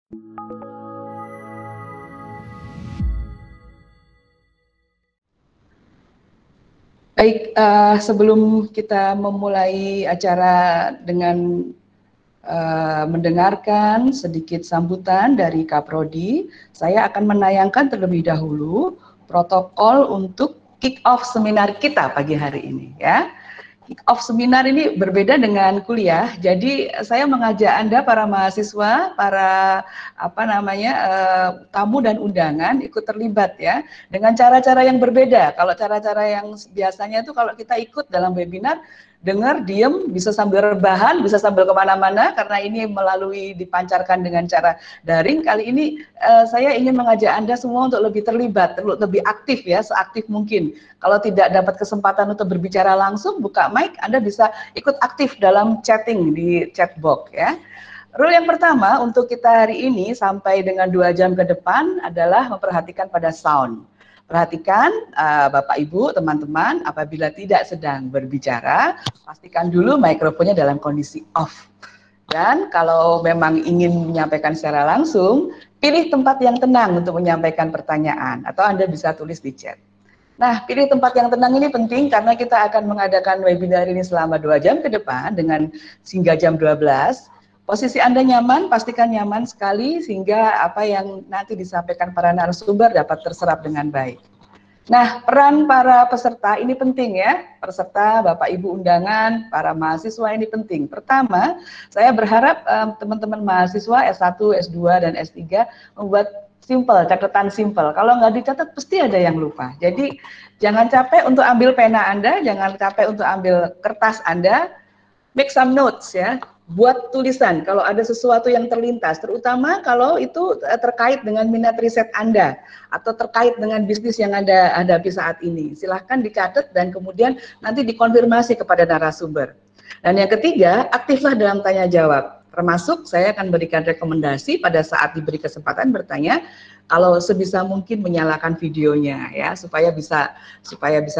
Baik, sebelum kita memulai acara dengan mendengarkan sedikit sambutan dari Kaprodi, saya akan menayangkan terlebih dahulu protokol untuk kick off seminar kita pagi hari ini, ya. Kick off seminar ini berbeda dengan kuliah, jadi saya mengajak Anda para mahasiswa, para tamu dan undangan ikut terlibat ya, dengan cara-cara yang berbeda. Kalau cara-cara yang biasanya itu kalau kita ikut dalam webinar, dengar, diem, bisa sambil rebahan, bisa sambil kemana-mana, karena ini melalui dipancarkan dengan cara daring. Kali ini saya ingin mengajak Anda semua untuk lebih terlibat, lebih aktif ya, seaktif mungkin. Kalau tidak dapat kesempatan untuk berbicara langsung, buka mic, Anda bisa ikut aktif dalam chatting di chat box ya. Rule yang pertama untuk kita hari ini sampai dengan 2 jam ke depan adalah memperhatikan pada sound. Perhatikan Bapak Ibu, teman-teman, apabila tidak sedang berbicara, pastikan dulu mikrofonnya dalam kondisi off. Dan kalau memang ingin menyampaikan secara langsung, pilih tempat yang tenang untuk menyampaikan pertanyaan, atau Anda bisa tulis di chat. Nah, pilih tempat yang tenang ini penting karena kita akan mengadakan webinar ini selama 2 jam ke depan dengan hingga jam 12. Posisi Anda nyaman, pastikan nyaman sekali sehingga apa yang nanti disampaikan para narasumber dapat terserap dengan baik. Nah, peran para peserta ini penting ya. Peserta, Bapak Ibu undangan, para mahasiswa ini penting. Pertama, saya berharap teman-teman mahasiswa S1, S2, dan S3 membuat simple, catatan simple. Kalau nggak dicatat, pasti ada yang lupa. Jadi, jangan capek untuk ambil pena Anda, jangan capek untuk ambil kertas Anda, make some notes ya. Buat tulisan kalau ada sesuatu yang terlintas, terutama kalau itu terkait dengan minat riset Anda atau terkait dengan bisnis yang Anda hadapi saat ini. Silahkan dicatat dan kemudian nanti dikonfirmasi kepada narasumber. Dan yang ketiga, aktiflah dalam tanya jawab. Termasuk saya akan berikan rekomendasi pada saat diberi kesempatan bertanya, kalau sebisa mungkin menyalakan videonya ya supaya bisa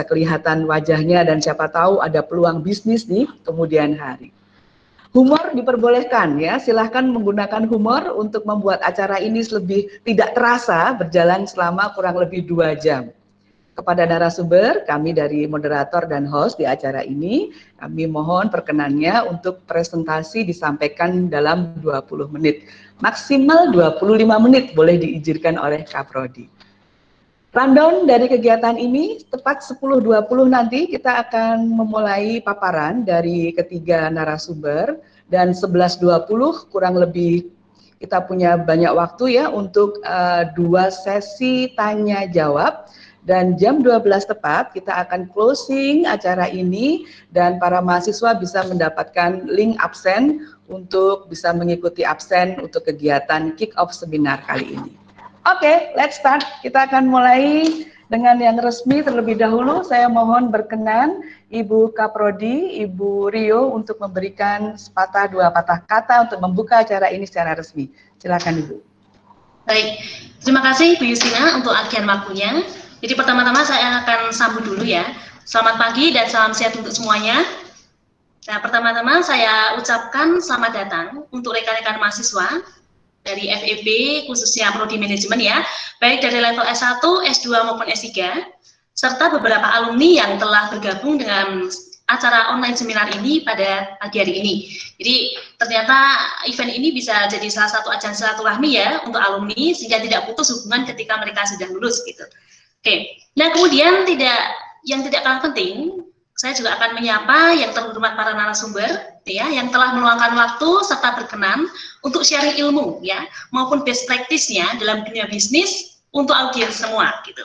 kelihatan wajahnya dan siapa tahu ada peluang bisnis di kemudian hari. Humor diperbolehkan ya, silahkan menggunakan humor untuk membuat acara ini lebih tidak terasa berjalan selama kurang lebih 2 jam. Kepada narasumber, kami dari moderator dan host di acara ini, kami mohon perkenannya untuk presentasi disampaikan dalam 20 menit. Maksimal 25 menit boleh diizinkan oleh Kaprodi. Rundown dari kegiatan ini, tepat 10.20 nanti kita akan memulai paparan dari ketiga narasumber, dan 11.20 kurang lebih kita punya banyak waktu ya untuk 2 sesi tanya jawab, dan jam 12 tepat kita akan closing acara ini dan para mahasiswa bisa mendapatkan link absen untuk bisa mengikuti absen untuk kegiatan kick off seminar kali ini. Oke, let's start. Kita akan mulai dengan yang resmi terlebih dahulu. Saya mohon berkenan Ibu Kaprodi, Ibu Rio untuk memberikan sepatah dua patah kata untuk membuka acara ini secara resmi. Silakan Ibu. Baik, terima kasih Bu Yustina untuk agen waktunya. Jadi pertama-tama saya akan sambut dulu ya. Selamat pagi dan salam sehat untuk semuanya. Nah, pertama-tama saya ucapkan selamat datang untuk rekan-rekan mahasiswa dari FEB, khususnya Prodi Manajemen ya, baik dari level S1, S2 maupun S3, serta beberapa alumni yang telah bergabung dengan acara online seminar ini pada pagi hari ini. Jadi ternyata event ini bisa jadi salah satu ajang silaturahmi ya untuk alumni, sehingga tidak putus hubungan ketika mereka sudah lulus gitu. Oke, nah kemudian yang tidak kalah penting, saya juga akan menyapa yang terhormat para narasumber ya yang telah meluangkan waktu serta berkenan untuk sharing ilmu ya maupun best practice-nya dalam dunia bisnis untuk audiens semua gitu.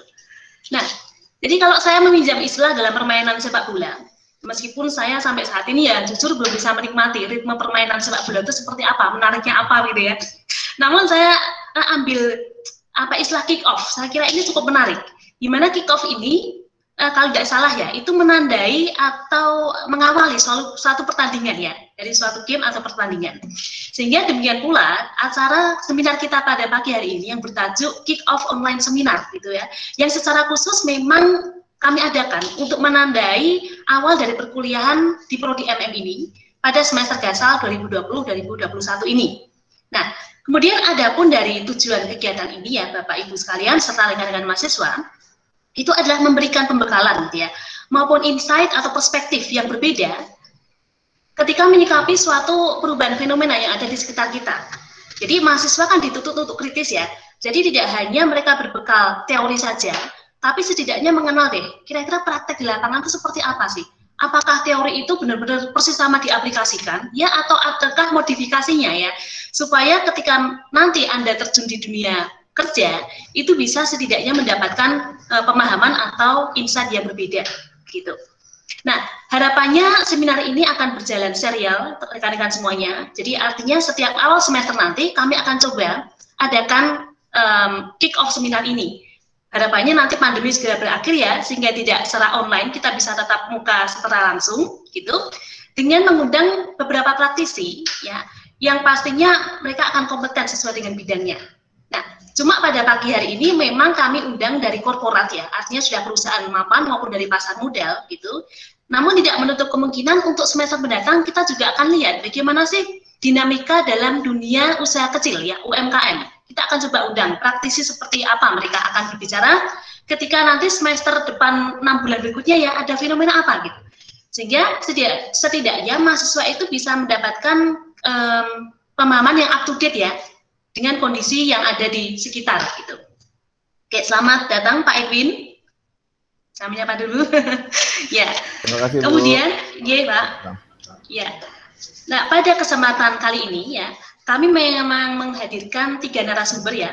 Nah, jadi kalau saya meminjam istilah dalam permainan sepak bola, meskipun saya sampai saat ini ya jujur belum bisa menikmati ritme permainan sepak bola itu seperti apa, menariknya apa gitu ya. Namun saya ambil istilah kick off, saya kira ini cukup menarik. Di mana kick off ini kalau tidak salah ya, itu menandai atau mengawali suatu pertandingan ya, dari suatu game atau pertandingan. Sehingga demikian pula acara seminar kita pada pagi hari ini yang bertajuk Kick Off Online Seminar gitu ya, yang secara khusus memang kami adakan untuk menandai awal dari perkuliahan di Prodi MM ini pada semester dasar 2020-2021 ini. Nah, Kemudian adapun dari tujuan kegiatan ini ya Bapak Ibu sekalian serta rekan-rekan mahasiswa, itu adalah memberikan pembekalan gitu ya, maupun insight atau perspektif yang berbeda ketika menyikapi suatu perubahan fenomena yang ada di sekitar kita. Jadi mahasiswa kan dituntut untuk kritis ya, jadi tidak hanya mereka berbekal teori saja, tapi setidaknya mengenal deh, kira-kira praktek di lapangan itu seperti apa sih? Apakah teori itu benar-benar persis sama diaplikasikan, ya, atau adakah modifikasinya ya, supaya ketika nanti Anda terjun di dunia kerja, itu bisa setidaknya mendapatkan pemahaman atau insight yang berbeda, gitu. Nah, harapannya seminar ini akan berjalan serial, rekan-rekan semuanya. Jadi artinya setiap awal semester nanti kami akan coba adakan kick off seminar ini. Harapannya nanti pandemi segera berakhir ya, sehingga tidak secara online, kita bisa tetap muka secara langsung, gitu. Dengan mengundang beberapa praktisi, ya, yang pastinya mereka akan kompeten sesuai dengan bidangnya. Nah, cuma pada pagi hari ini memang kami undang dari korporat ya, artinya sudah perusahaan mapan maupun dari pasar modal, gitu. Namun tidak menutup kemungkinan untuk semester mendatang kita juga akan lihat bagaimana sih dinamika dalam dunia usaha kecil ya, UMKM. Kita akan coba undang praktisi seperti apa mereka akan berbicara ketika nanti semester depan 6 bulan berikutnya ya ada fenomena apa gitu. Sehingga setidaknya mahasiswa itu bisa mendapatkan pemahaman yang up to date ya dengan kondisi yang ada di sekitar gitu. Oke, selamat datang Pak Edwin. Saya menyapa dulu. Ya. Terima kasih, Bu. Kemudian, ya Pak. Ya. Nah, pada kesempatan kali ini ya, kami memang menghadirkan 3 narasumber ya.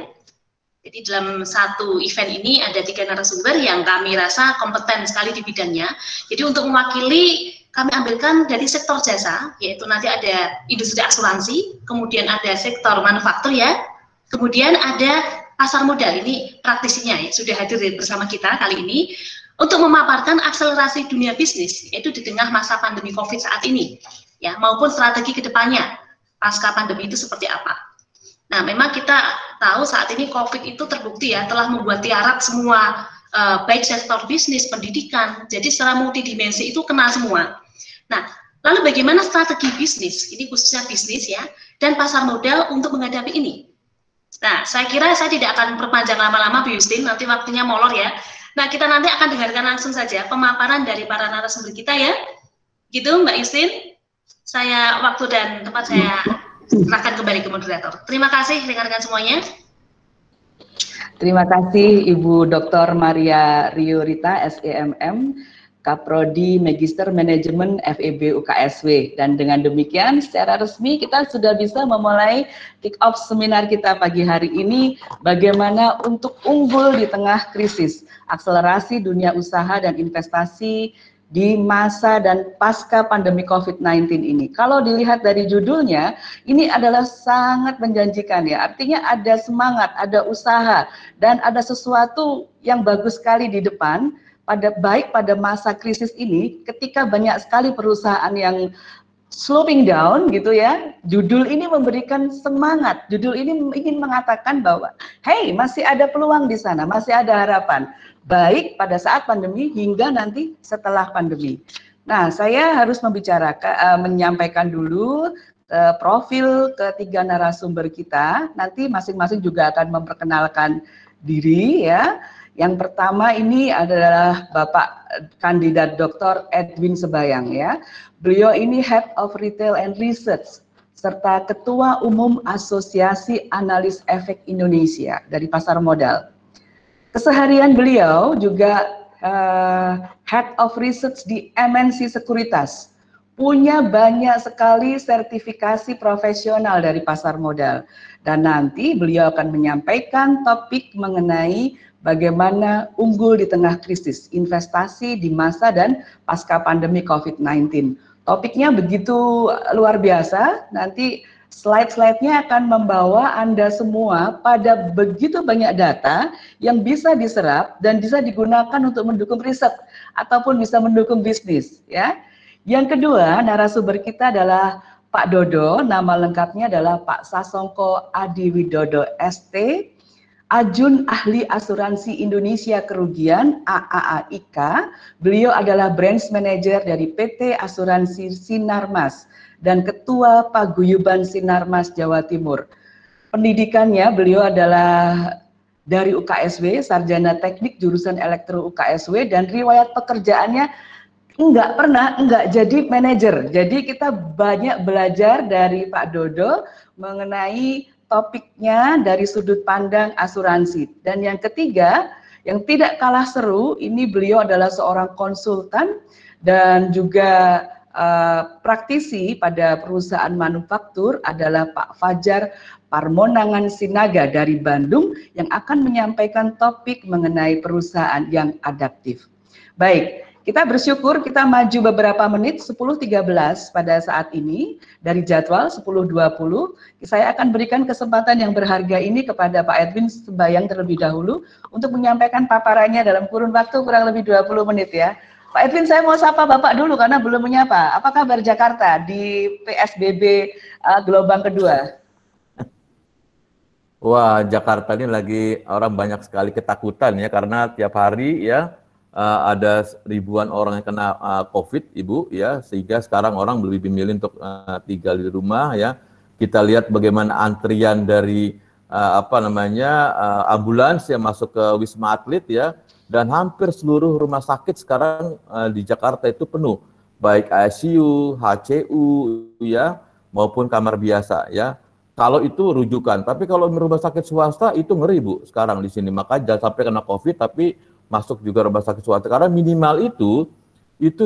Jadi dalam satu event ini ada 3 narasumber yang kami rasa kompeten sekali di bidangnya. Jadi untuk mewakili kami ambilkan dari sektor jasa, yaitu nanti ada industri asuransi, kemudian ada sektor manufaktur ya, kemudian ada pasar modal, ini praktisinya ya, sudah hadir bersama kita kali ini, untuk memaparkan akselerasi dunia bisnis, yaitu di tengah masa pandemi COVID saat ini, ya, maupun strategi ke depannya, pasca pandemi itu seperti apa. Nah, memang kita tahu saat ini COVID itu terbukti ya, telah membuat tiarap semua, baik sektor bisnis, pendidikan, jadi secara multidimensi itu kena semua. Nah, lalu bagaimana strategi bisnis, ini khususnya bisnis ya, dan pasar modal untuk menghadapi ini. Nah, saya kira saya tidak akan perpanjang lama-lama Bu Justin, nanti waktunya molor ya. Nah, kita nanti akan dengarkan langsung saja pemaparan dari para narasumber kita ya. Gitu Mbak Justin, saya waktu dan tempat saya serahkan kembali ke moderator. Terima kasih rekan-rekan semuanya. Terima kasih Ibu Dr. Maria Riorita, SEMM, Kaprodi Magister Manajemen FEB UKSW. Dan dengan demikian secara resmi kita sudah bisa memulai kick off seminar kita pagi hari ini, bagaimana untuk unggul di tengah krisis, akselerasi dunia usaha dan investasi di masa dan pasca pandemi COVID-19 ini. Kalau dilihat dari judulnya, ini adalah sangat menjanjikan ya. Artinya ada semangat, ada usaha, dan ada sesuatu yang bagus sekali di depan, baik pada masa krisis ini, ketika banyak sekali perusahaan yang slowing down gitu ya. Judul ini memberikan semangat, judul ini ingin mengatakan bahwa hey, masih ada peluang di sana, masih ada harapan, baik pada saat pandemi hingga nanti setelah pandemi. Nah, saya harus menyampaikan dulu profil ketiga narasumber kita, nanti masing-masing juga akan memperkenalkan diri ya. Yang pertama ini adalah Bapak Kandidat Dr. Edwin Sebayang ya. Beliau ini Head of Retail and Research serta Ketua Umum Asosiasi Analis Efek Indonesia dari Pasar Modal. Keseharian beliau juga Head of Research di MNC Sekuritas. Punya banyak sekali sertifikasi profesional dari pasar modal. Dan nanti beliau akan menyampaikan topik mengenai bagaimana unggul di tengah krisis, investasi di masa dan pasca pandemi COVID-19. Topiknya begitu luar biasa, nanti slide-slide-nya akan membawa Anda semua pada begitu banyak data yang bisa diserap dan bisa digunakan untuk mendukung riset ataupun bisa mendukung bisnis ya. Yang kedua, narasumber kita adalah Pak Dodo, nama lengkapnya adalah Pak Sasongko Adi Widodo ST, Ajun Ahli Asuransi Indonesia Kerugian AAAIK. Beliau adalah Branch Manager dari PT Asuransi Sinarmas dan Ketua Paguyuban Sinarmas Jawa Timur. pendidikannya beliau adalah dari UKSW, Sarjana Teknik jurusan Elektro UKSW, dan riwayat pekerjaannya enggak jadi manajer. Jadi kita banyak belajar dari Pak Dodo mengenai topiknya dari sudut pandang asuransi. Dan yang ketiga, yang tidak kalah seru, ini beliau adalah seorang konsultan dan juga praktisi pada perusahaan manufaktur, adalah Pak Fajar Parmonangan Sinaga dari Bandung yang akan menyampaikan topik mengenai perusahaan yang adaptif. Baik, kita bersyukur kita maju beberapa menit, 10.13 pada saat ini dari jadwal 10.20. Saya akan berikan kesempatan yang berharga ini kepada Pak Edwin Sembayang terlebih dahulu untuk menyampaikan paparannya dalam kurun waktu kurang lebih 20 menit ya. Pak Edwin, saya mau sapa Bapak dulu karena belum menyapa. Apa kabar Jakarta di PSBB gelombang kedua? Wah, Jakarta ini lagi orang banyak sekali ketakutan ya, karena tiap hari ya ada ribuan orang yang kena COVID, Ibu ya, sehingga sekarang orang lebih memilih untuk tinggal di rumah ya. Kita lihat bagaimana antrian dari ambulans yang masuk ke Wisma Atlet ya, dan hampir seluruh rumah sakit sekarang di Jakarta itu penuh, baik ICU, HCU ya, maupun kamar biasa ya. Kalau itu rujukan, tapi kalau rumah sakit swasta itu ngeri Bu sekarang di sini. Maka jangan sampai kena COVID tapi masuk juga rumah sakit swasta. Karena minimal itu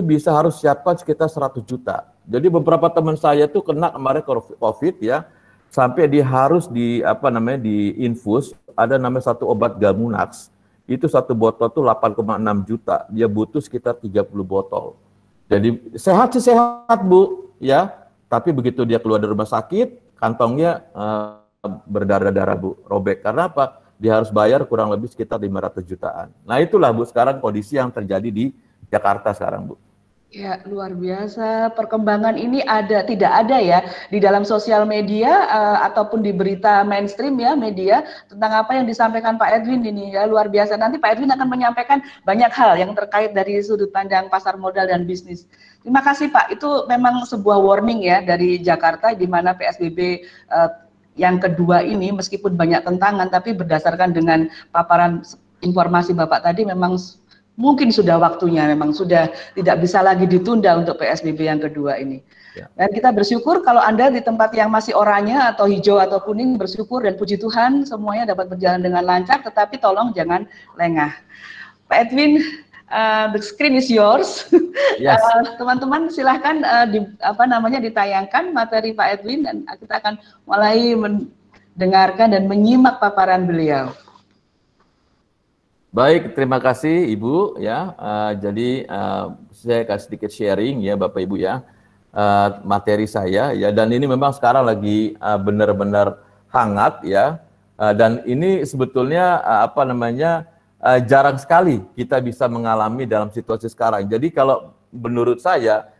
bisa harus siapkan sekitar 100 juta. Jadi beberapa teman saya tuh kena kemarin COVID ya, sampai dia harus diinfus, ada namanya satu obat Gamunax. Itu satu botol tuh 8,6 juta. Dia butuh sekitar 30 botol. Jadi sehat sih sehat Bu ya, tapi begitu dia keluar dari rumah sakit, kantongnya berdarah-darah Bu, robek. Karena apa? Dia harus bayar kurang lebih sekitar 500 jutaan. Nah itulah Bu sekarang kondisi yang terjadi di Jakarta sekarang Bu. Ya, luar biasa. Perkembangan ini tidak ada ya di dalam sosial media ataupun di berita mainstream ya, media, tentang apa yang disampaikan Pak Edwin ini ya, luar biasa. Nanti Pak Edwin akan menyampaikan banyak hal yang terkait dari sudut pandang pasar modal dan bisnis. Terima kasih Pak. Itu memang sebuah warning ya dari Jakarta, di mana PSBB yang kedua ini meskipun banyak tentangan, tapi berdasarkan dengan paparan informasi Bapak tadi memang mungkin sudah waktunya, memang sudah tidak bisa lagi ditunda untuk PSBB yang kedua ini. Ya. Dan kita bersyukur kalau Anda di tempat yang masih oranye atau hijau atau kuning, bersyukur dan puji Tuhan semuanya dapat berjalan dengan lancar, tetapi tolong jangan lengah. Pak Edwin, the screen is yours. Yes. Teman-teman silahkan ditayangkan materi Pak Edwin dan kita akan mulai mendengarkan dan menyimak paparan beliau. Baik, terima kasih Ibu ya. Jadi saya kasih sedikit sharing ya Bapak Ibu ya, materi saya ya, dan ini memang sekarang lagi benar-benar hangat ya, dan ini sebetulnya jarang sekali kita bisa mengalami dalam situasi sekarang. Jadi kalau menurut saya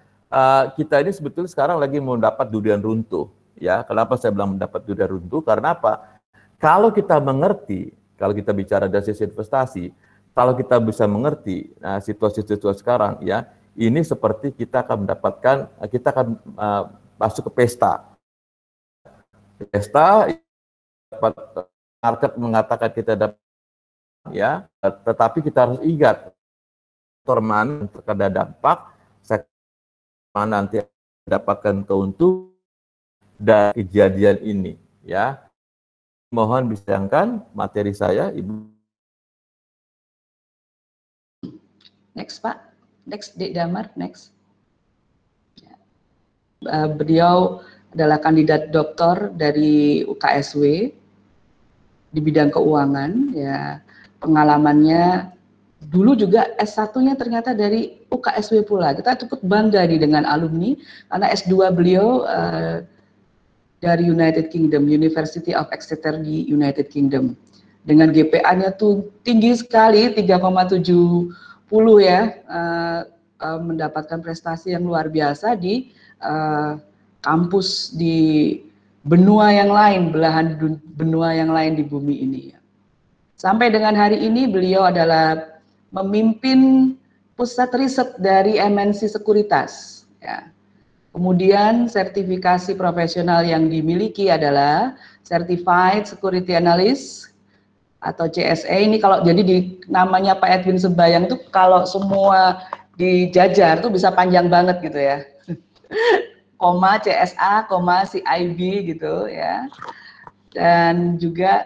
kita ini sebetulnya sekarang lagi mendapat durian runtuh ya. Kenapa saya bilang mendapat durian runtuh? Karena apa? Kalau kita mengerti, kalau kita bicara dari sisi investasi, kalau kita bisa mengerti situasi-situasi sekarang ya, ini seperti kita akan masuk ke pesta. Pesta, market mengatakan kita dapat ya, tetapi kita harus ingat mana terkena dampak, mana nanti dapatkan keuntungan dari kejadian ini ya. Mohon disayangkan materi saya, Ibu. Next, Pak. Next, Dek Damar. Next. Beliau adalah kandidat doktor dari UKSW di bidang keuangan. Ya, pengalamannya dulu juga S1-nya ternyata dari UKSW pula. Kita cukup bangga nih dengan alumni, karena S2 beliau dari United Kingdom, University of Exeter di United Kingdom. Dengan GPA-nya tuh tinggi sekali, 3,70 ya, mendapatkan prestasi yang luar biasa di kampus di benua yang lain, belahan benua yang lain di bumi ini. Sampai dengan hari ini beliau adalah memimpin pusat riset dari MNC Sekuritas. Ya. Kemudian sertifikasi profesional yang dimiliki adalah Certified Security Analyst atau CSA. Ini kalau jadi di namanya Pak Edwin Sembayang itu kalau semua dijajar tuh bisa panjang banget gitu ya. Koma CSA, koma CIB gitu ya. Dan juga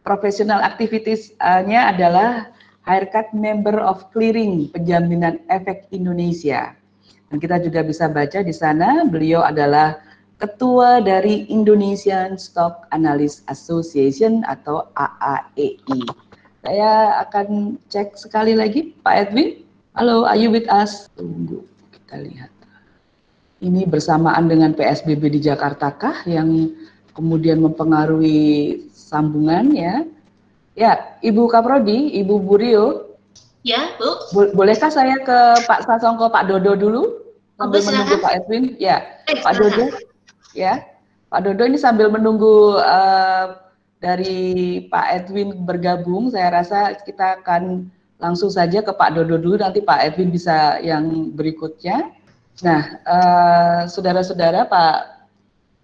professional activities-nya adalah Haircut Member of Clearing Penjaminan Efek Indonesia. Dan kita juga bisa baca di sana beliau adalah ketua dari Indonesian Stock Analyst Association atau AAEI. Saya akan cek sekali lagi Pak Edwin. Halo, are you with us? Tunggu, kita lihat. Ini bersamaan dengan PSBB di Jakarta kah yang kemudian mempengaruhi sambungan ya? Ya, Ibu Kaprodi, Ibu Burio. Ya, Bu. Bolehkah saya ke Pak Sasongko, Pak Dodo dulu sambil menunggu Pak Edwin? Ya, Pak Dodo. Ya, Pak Dodo ini sambil menunggu dari Pak Edwin bergabung, saya rasa kita akan langsung saja ke Pak Dodo dulu, nanti Pak Edwin bisa yang berikutnya. Nah, saudara-saudara, Pak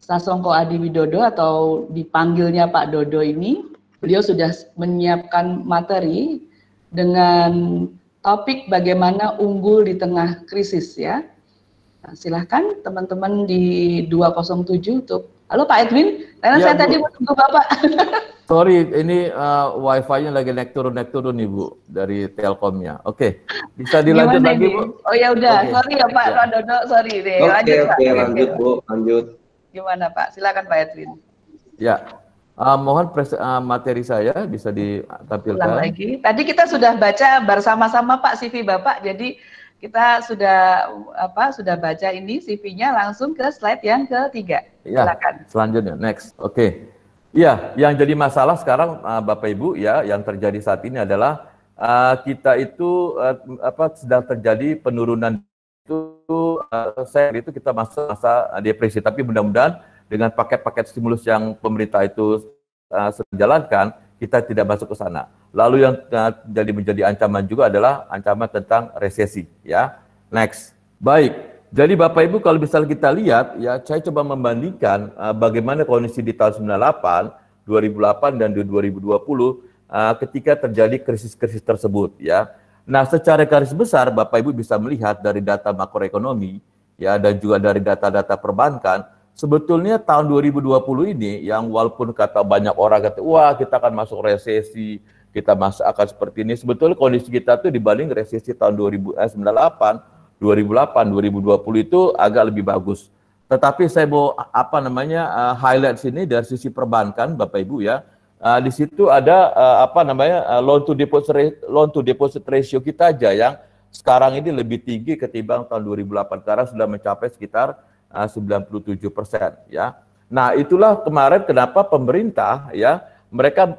Sasongko Adi Widodo atau dipanggilnya Pak Dodo ini, beliau sudah menyiapkan materi dengan topik bagaimana unggul di tengah krisis ya. Nah, silahkan teman-teman di 207 untuk. Halo Pak Edwin, karena saya tadi menunggu Bapak. Sorry, ini wifi-nya lagi naik turun nih Bu dari Telkomnya. Oke, bisa dilanjut lagi Bu? Oh ya udah, sorry ya Pak Dodo, sorry deh. Lanjut Bu, lanjut. Gimana Pak? Silakan Pak Edwin. Ya. Mohon materi saya bisa ditampilkan. Ulang lagi. Tadi kita sudah baca bersama-sama Pak CV Bapak, jadi kita sudah baca ini CV-nya langsung ke slide yang ketiga. Silakan. Ya, selanjutnya, next. Oke. Ya, yang jadi masalah sekarang Bapak Ibu ya, yang terjadi saat ini adalah kita itu sedang terjadi penurunan itu, itu kita masuk masa depresi. Tapi mudah-mudahan dengan paket-paket stimulus yang pemerintah itu sedang jalankan, kita tidak masuk ke sana. Lalu yang menjadi ancaman juga adalah ancaman tentang resesi. Ya, next. Baik. Jadi Bapak Ibu kalau misalnya kita lihat, ya saya coba membandingkan bagaimana kondisi di tahun 98, 2008 dan 2020 ketika terjadi krisis-krisis tersebut. Ya. Nah, secara garis besar Bapak Ibu bisa melihat dari data makroekonomi, ya dan juga dari data-data perbankan. Sebetulnya tahun 2020 ini yang walaupun kata banyak orang kata wah kita akan masuk resesi, kita akan seperti ini. Sebetulnya kondisi kita tuh dibanding resesi tahun 2008, 2020 itu agak lebih bagus. Tetapi saya mau highlight sini dari sisi perbankan Bapak Ibu ya. Di situ ada loan to deposit ratio kita aja yang sekarang ini lebih tinggi ketimbang tahun 2008 karena sudah mencapai sekitar 97% ya. Nah, itulah kemarin kenapa pemerintah ya mereka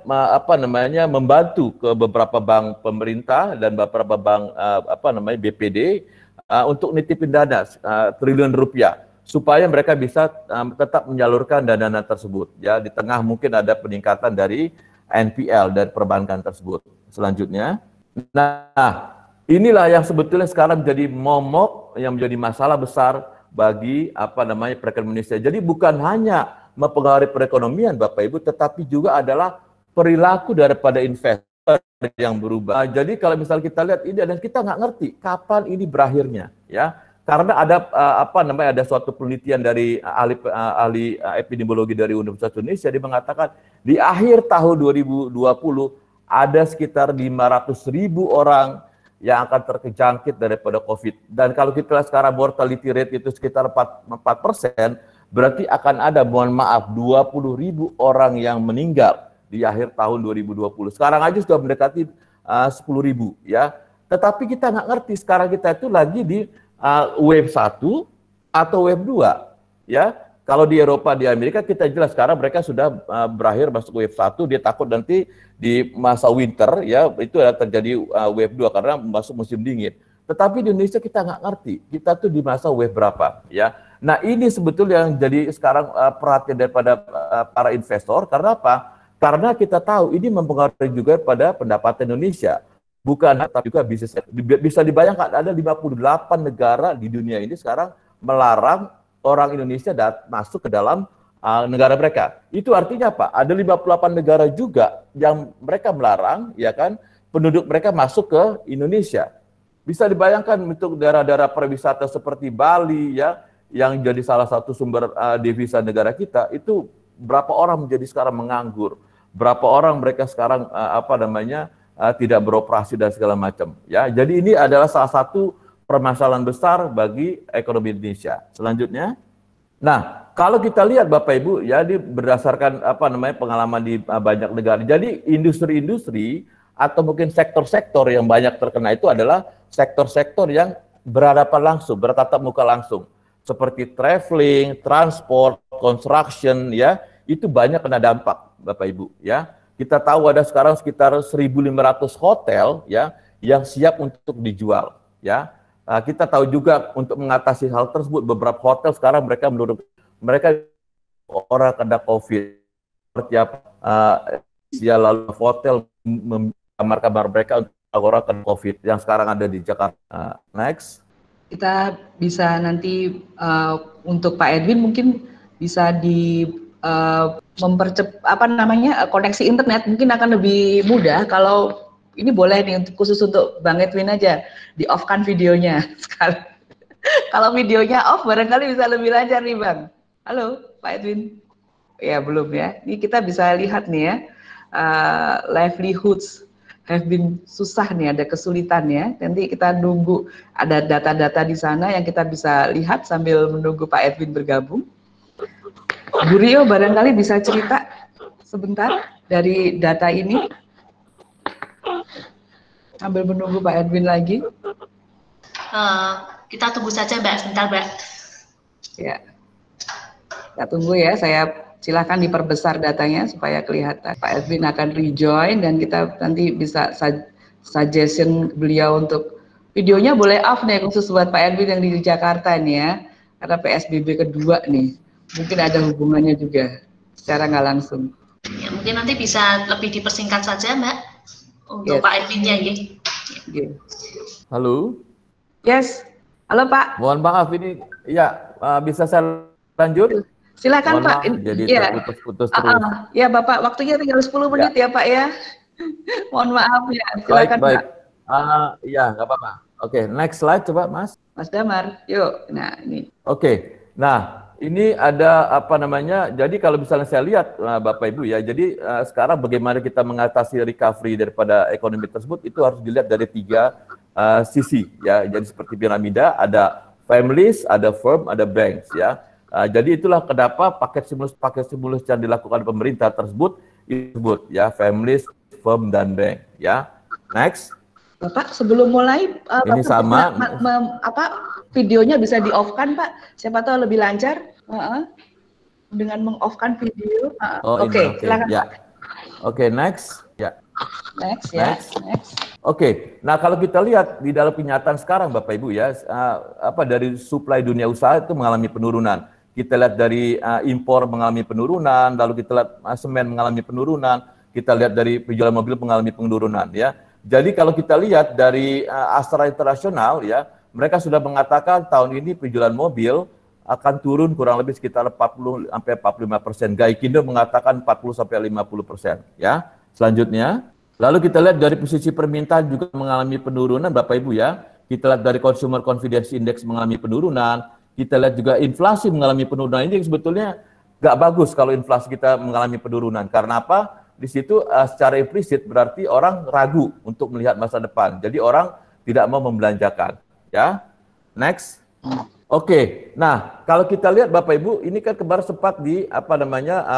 membantu ke beberapa bank pemerintah dan beberapa bank BPD untuk nitipin dana triliun rupiah supaya mereka bisa tetap menyalurkan dana tersebut ya di tengah mungkin ada peningkatan dari NPL dan perbankan tersebut. Selanjutnya, nah inilah yang sebetulnya sekarang menjadi momok yang menjadi masalah besar bagi perekonomian Indonesia. Jadi bukan hanya mempengaruhi perekonomian Bapak Ibu, tetapi juga adalah perilaku daripada investor yang berubah. Jadi kalau misal kita lihat ini dan kita nggak ngerti kapan ini berakhirnya, ya. Karena ada ada suatu penelitian dari ahli epidemiologi dari Universitas Indonesia dia mengatakan di akhir tahun 2020 ada sekitar 500.000 orang yang akan terjangkit daripada COVID. Dan kalau kita lihat sekarang mortality rate itu sekitar 4%, berarti akan ada, mohon maaf, 20.000 orang yang meninggal di akhir tahun 2020. Sekarang aja sudah mendekati 10.000 ya. Tetapi kita nggak ngerti sekarang kita itu lagi di wave 1 atau wave 2 ya. Kalau di Eropa, di Amerika kita jelas sekarang mereka sudah berakhir masuk wave 1, dia takut nanti di masa winter ya itu terjadi wave 2 karena masuk musim dingin. Tetapi di Indonesia kita nggak ngerti, kita tuh di masa wave berapa ya. Nah ini sebetulnya yang jadi sekarang perhatian daripada para investor, karena apa? Karena kita tahu ini mempengaruhi juga pada pendapatan Indonesia. Bukan, tapi juga bisnis. Bisa dibayangkan ada 58 negara di dunia ini sekarang melarang orang Indonesia masuk ke dalam negara mereka. Itu artinya apa? Ada 58 negara juga yang mereka melarang, ya kan, penduduk mereka masuk ke Indonesia. Bisa dibayangkan untuk daerah-daerah pariwisata seperti Bali, ya, yang jadi salah satu sumber devisa negara kita, itu berapa orang menjadi sekarang menganggur, berapa orang mereka sekarang tidak beroperasi dan segala macam. Ya, jadi ini adalah salah satu permasalahan besar bagi ekonomi Indonesia. Selanjutnya. Nah, kalau kita lihat Bapak Ibu, ya berdasarkan pengalaman di banyak negara. Jadi industri-industri atau mungkin sektor-sektor yang banyak terkena itu adalah sektor-sektor yang berhadapan langsung, bertatap muka langsung. Seperti traveling, transport, construction, ya, itu banyak kena dampak Bapak Ibu, ya. Kita tahu ada sekarang sekitar 1.500 hotel, ya, yang siap untuk dijual, ya. Kita tahu juga untuk mengatasi hal tersebut, beberapa hotel sekarang mereka orang kena COVID, seperti apa, lalu hotel kamar-kamar mereka untuk orang kena COVID yang sekarang ada di Jakarta. Next. Kita bisa nanti untuk Pak Edwin mungkin bisa koneksi internet mungkin akan lebih mudah kalau ini boleh nih khusus untuk Bang Edwin aja di-off-kan videonya sekali. Kalau videonya off barangkali bisa lebih lancar nih Bang. Halo Pak Edwin. Ya belum ya. Ini kita bisa lihat nih ya, livelihoods have been susah nih, ada kesulitan ya. Nanti kita nunggu ada data-data di sana yang kita bisa lihat sambil menunggu Pak Edwin bergabung. Bu Rio barangkali bisa cerita sebentar dari data ini sambil menunggu Pak Edwin lagi. Kita tunggu saja Mbak, sebentar Mbak. Ya, kita tunggu ya. Saya silakan diperbesar datanya supaya kelihatan. Pak Edwin akan rejoin dan kita nanti bisa suggestion beliau untuk videonya boleh off nih khusus buat Pak Edwin yang di Jakarta nih ya, karena PSBB kedua nih. Mungkin ada hubungannya juga secara nggak langsung. Ya, mungkin nanti bisa lebih dipersingkat saja Mbak untuk Pak Edwinnya ya. Halo. Yes. Halo Pak. Mohon maaf ini ya bisa saya lanjut? Silakan Pak. Jadi ya. terputus-putus terus. Ya Bapak, waktunya tinggal 10 menit ya Pak ya. Mohon maaf ya. Silakan baik. Pak. Ya nggak apa-apa. Oke, next slide coba Mas. Mas Damar, yuk. Nah ini. Oke. Nah ini ada jadi kalau misalnya saya lihat Bapak Ibu ya, jadi sekarang bagaimana kita mengatasi recovery daripada ekonomi tersebut itu harus dilihat dari 3 sisi ya. Jadi seperti piramida, ada families, ada firm, ada banks ya. Jadi itulah kenapa paket stimulus yang dilakukan pemerintah tersebut disebut ya families, firm dan bank ya. Next. Bapak sebelum mulai ini sama videonya bisa di-off-kan Pak. Siapa tahu lebih lancar dengan meng-off-kan video. Oke, silakan ya. Pak. Oke, next. Ya. Next ya. Next. Oke, nah kalau kita lihat di dalam kenyataan sekarang Bapak Ibu ya, dari supply dunia usaha itu mengalami penurunan. Kita lihat dari impor mengalami penurunan, lalu kita lihat semen mengalami penurunan, kita lihat dari penjualan mobil mengalami penurunan ya. Jadi kalau kita lihat dari Astra Internasional ya, mereka sudah mengatakan tahun ini penjualan mobil akan turun kurang lebih sekitar 40 sampai 45%. Gaikindo mengatakan 40 sampai 50% ya. Selanjutnya, lalu kita lihat dari posisi permintaan juga mengalami penurunan Bapak Ibu ya. Kita lihat dari Consumer Confidence Index mengalami penurunan. Kita lihat juga inflasi mengalami penurunan. Ini sebetulnya nggak bagus kalau inflasi kita mengalami penurunan. Karena apa? Di situ secara implisit berarti orang ragu untuk melihat masa depan. Jadi orang tidak mau membelanjakan. Ya, next. Oke, nah kalau kita lihat Bapak Ibu, ini kan kemarin sempat di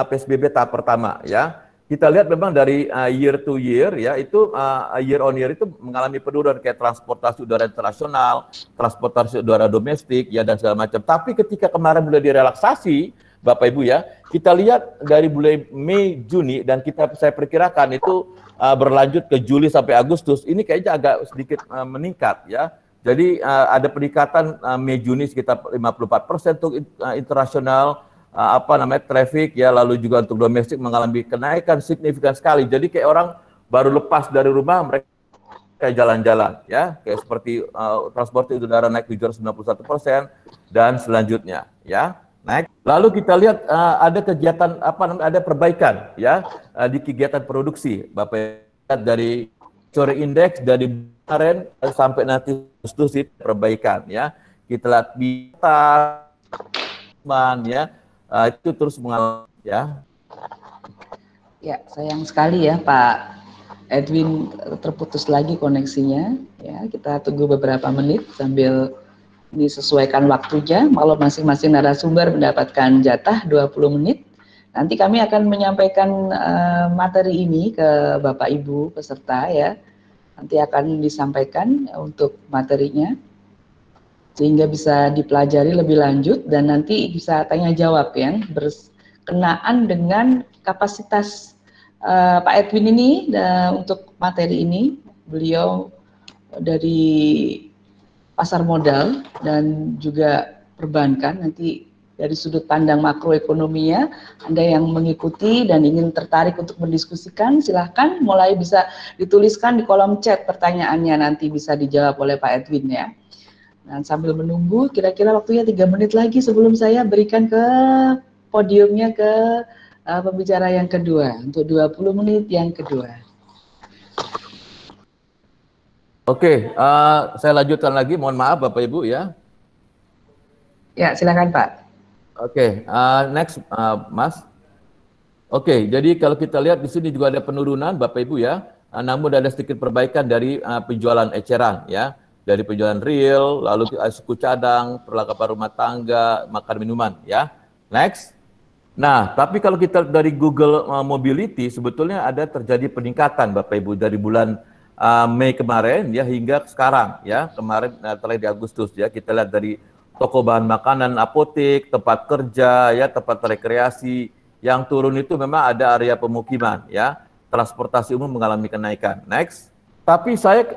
PSBB tahap pertama ya. Kita lihat memang dari year to year ya, itu year on year itu mengalami penurunan kayak transportasi udara internasional, transportasi udara domestik ya dan segala macam. Tapi ketika kemarin mulai direlaksasi Bapak Ibu ya, kita lihat dari bulan Mei, Juni dan saya perkirakan itu berlanjut ke Juli sampai Agustus, ini kayaknya agak sedikit meningkat ya. Jadi ada peningkatan Mei Juni sekitar 54% untuk internasional traffic ya, lalu juga untuk domestik mengalami kenaikan signifikan sekali. Jadi kayak orang baru lepas dari rumah mereka kayak jalan-jalan ya, kayak seperti transportasi udara naik 791% dan selanjutnya ya. Next. Lalu kita lihat ada kegiatan ada perbaikan ya di kegiatan produksi. Bapak lihat dari sore indeks dari kemarin sampai nanti Agustus itu perbaikan ya. Kita lihat ya itu terus mengalami ya. Ya, sayang sekali ya Pak Edwin terputus lagi koneksinya. Ya, kita tunggu beberapa menit sambil disesuaikan waktunya. Kalau masing-masing narasumber mendapatkan jatah 20 menit, nanti kami akan menyampaikan materi ini ke Bapak Ibu peserta ya. Nanti akan disampaikan untuk materinya sehingga bisa dipelajari lebih lanjut dan nanti bisa tanya jawab ya berkenaan dengan kapasitas Pak Edwin ini untuk materi ini. Beliau dari pasar modal dan juga perbankan. Nanti dari sudut pandang makroekonominya, Anda yang mengikuti dan ingin tertarik untuk mendiskusikan, silahkan mulai bisa dituliskan di kolom chat pertanyaannya, nanti bisa dijawab oleh Pak Edwin ya. Dan sambil menunggu, kira-kira waktunya 3 menit lagi sebelum saya berikan ke podiumnya ke pembicara yang kedua, untuk 20 menit yang kedua. Oke, saya lanjutkan lagi, mohon maaf Bapak Ibu ya. Ya, silakan Pak. Oke, next Mas. Oke, jadi kalau kita lihat di sini juga ada penurunan Bapak Ibu ya, namun ada sedikit perbaikan dari penjualan eceran ya, dari penjualan real, lalu suku cadang, perlengkapan rumah tangga, makan minuman ya. Next. Nah, tapi kalau kita dari Google Mobility sebetulnya ada terjadi peningkatan Bapak Ibu dari bulan Mei kemarin ya hingga sekarang ya, kemarin terakhir di Agustus ya, kita lihat dari toko bahan makanan, apotek, tempat kerja ya, tempat rekreasi yang turun itu memang ada area pemukiman ya, transportasi umum mengalami kenaikan. Next. Tapi saya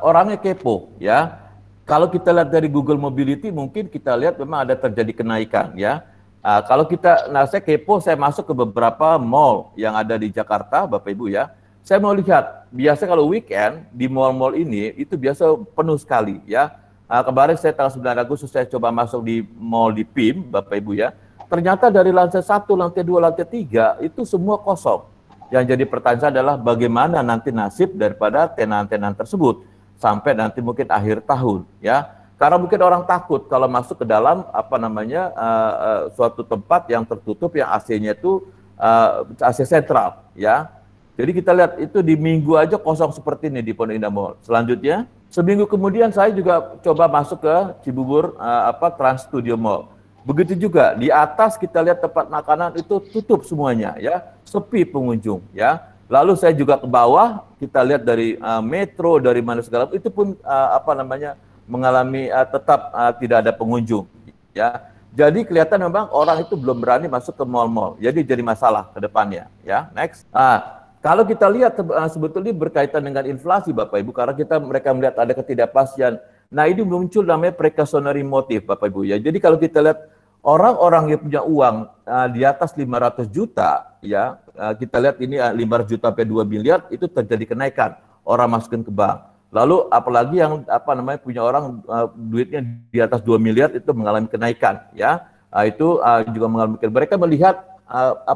orangnya kepo ya. Kalau kita lihat dari Google Mobility mungkin kita lihat memang ada terjadi kenaikan ya. Kalau kita, saya kepo, saya masuk ke beberapa mall yang ada di Jakarta, Bapak Ibu ya. Saya mau lihat, biasa kalau weekend di mall-mall ini itu biasa penuh sekali ya. Kemarin saya tanggal 9 Agustus saya coba masuk di mall di PIM, Bapak Ibu ya. Ternyata dari lantai 1, lantai 2, lantai 3 itu semua kosong. Yang jadi pertanyaan adalah bagaimana nanti nasib daripada tenan-tenan tersebut sampai nanti mungkin akhir tahun ya. Karena mungkin orang takut kalau masuk ke dalam suatu tempat yang tertutup yang AC-nya itu AC sentral ya. Jadi kita lihat itu di minggu aja kosong seperti ini di Pondok Indah Mall. Selanjutnya, seminggu kemudian saya juga coba masuk ke Cibubur Trans Studio Mall. Begitu juga di atas kita lihat tempat makanan itu tutup semuanya ya, sepi pengunjung ya. Lalu saya juga ke bawah, kita lihat dari metro, dari mana segala itu pun mengalami tetap tidak ada pengunjung ya. Jadi kelihatan memang orang itu belum berani masuk ke mall-mall. Jadi jadi masalah ke depannya ya. Next. Kalau kita lihat sebetulnya berkaitan dengan inflasi Bapak Ibu, karena mereka melihat ada ketidakpastian. Nah, ini muncul namanya precautionary motive Bapak Ibu ya. Jadi kalau kita lihat orang-orang yang punya uang di atas 500 juta ya, kita lihat ini 500 juta sampai 2 miliar itu terjadi kenaikan. Orang masukin ke bank. Lalu apalagi yang punya orang duitnya di atas 2 miliar itu mengalami kenaikan ya. Itu juga mengalami kenaikan. Mereka melihat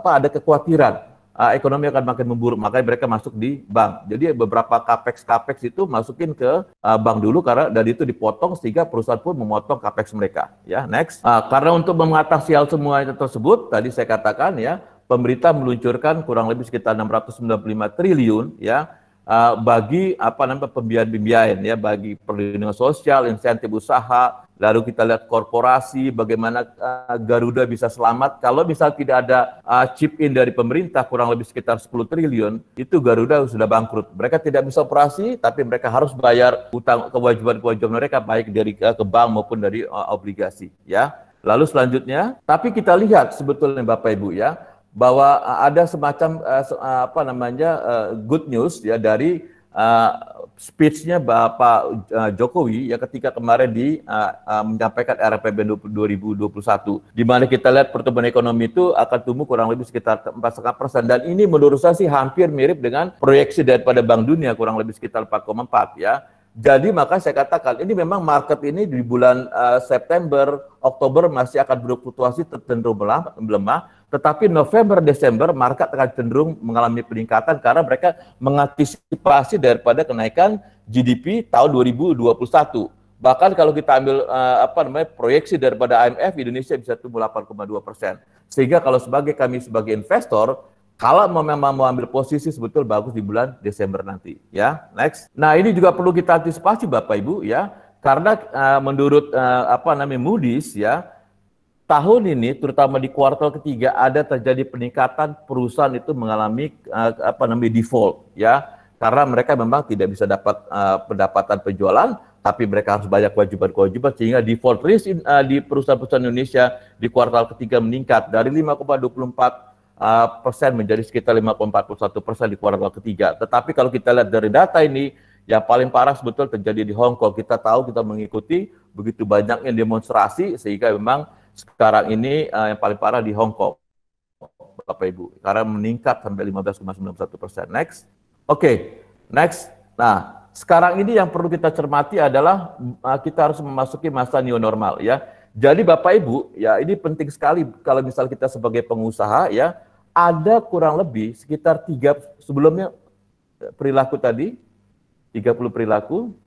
ada kekhawatiran ekonomi akan makin memburuk, makanya mereka masuk di bank. Jadi beberapa capex itu masukin ke bank dulu karena dari itu dipotong sehingga perusahaan pun memotong capex mereka. Ya, next. Karena untuk mengatasi hal semua itu tersebut, tadi saya katakan ya, pemerintah meluncurkan kurang lebih sekitar 695 triliun ya bagi pembiayaan ya, bagi perlindungan sosial, insentif usaha. Lalu kita lihat korporasi, bagaimana Garuda bisa selamat. Kalau misal tidak ada chip in dari pemerintah, kurang lebih sekitar 10 triliun, itu Garuda sudah bangkrut. Mereka tidak bisa operasi, tapi mereka harus bayar utang kewajiban-kewajiban mereka, baik dari ke bank maupun dari obligasi. Ya. Lalu selanjutnya, tapi kita lihat sebetulnya Bapak Ibu ya, bahwa ada semacam good news ya dari speech-nya Bapak Jokowi ya ketika kemarin menyampaikan RPBN 2021, di mana kita lihat pertumbuhan ekonomi itu akan tumbuh kurang lebih sekitar 4,5%, dan ini menurut saya sih hampir mirip dengan proyeksi daripada Bank Dunia kurang lebih sekitar 4,4 ya. Jadi maka saya katakan ini memang market ini di bulan September, Oktober masih akan berfluktuasi cenderung melemah, tetapi November, Desember market akan cenderung mengalami peningkatan karena mereka mengantisipasi daripada kenaikan GDP tahun 2021. Bahkan kalau kita ambil proyeksi daripada IMF, Indonesia bisa tumbuh 8,2%. Sehingga kalau kami sebagai investor, kalau memang mau ambil posisi sebetulnya bagus di bulan Desember nanti, ya. Next. Nah, ini juga perlu kita antisipasi Bapak Ibu, ya. Karena menurut Moody's, ya, tahun ini terutama di kuartal ketiga ada terjadi peningkatan perusahaan itu mengalami default, ya. Karena mereka memang tidak bisa dapat pendapatan penjualan, tapi mereka harus banyak kewajiban-kewajiban sehingga default risk di perusahaan-perusahaan Indonesia di kuartal ketiga meningkat dari 5,24% menjadi sekitar 5,41% di kuartal ketiga. Tetapi kalau kita lihat dari data ini, yang paling parah sebetulnya terjadi di Hong Kong. Kita tahu, kita mengikuti begitu banyaknya demonstrasi, sehingga memang sekarang ini yang paling parah di Hong Kong, Bapak Ibu, karena meningkat sampai 15,91%. Next. Oke, next. Nah, sekarang ini yang perlu kita cermati adalah kita harus memasuki masa new normal, ya. Jadi Bapak Ibu, ya ini penting sekali kalau misal kita sebagai pengusaha, ya, ada kurang lebih sekitar sebelumnya perilaku tadi, 30 perilaku,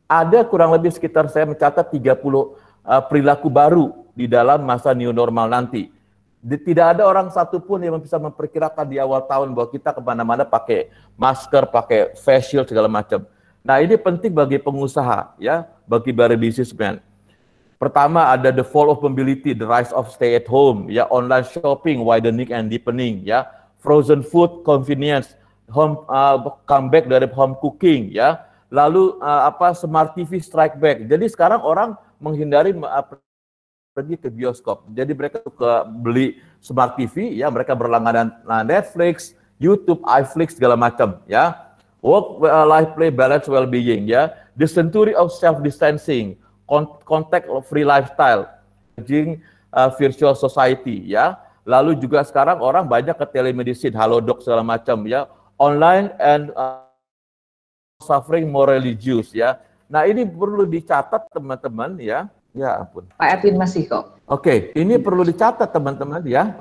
ada kurang lebih sekitar saya mencatat 30 perilaku baru di dalam masa new normal nanti. Tidak ada orang satupun yang bisa memperkirakan di awal tahun bahwa kita kemana-mana pakai masker, pakai face shield, segala macam. Nah, ini penting bagi pengusaha, ya, bagi para businessman. Pertama ada the fall of mobility, the rise of stay at home, ya, online shopping, widening and deepening, ya, frozen food convenience, home comeback dari home cooking, ya, lalu smart TV strike back. Jadi sekarang orang menghindari pergi ke bioskop. Jadi mereka beli smart TV, ya, mereka berlangganan Netflix, YouTube, iFlix, segala macam, ya. Work, life, play, balance, well-being, ya. The century of self-distancing, contact-free lifestyle, virtual society, ya. Lalu juga sekarang orang banyak ke telemedicine, halodoc segala macam, ya. Online and suffering more religious, ya. Nah, ini perlu dicatat teman-teman, ya. Ya ampun. Pak Edwin masih kok. Oke, ini perlu dicatat teman-teman, ya.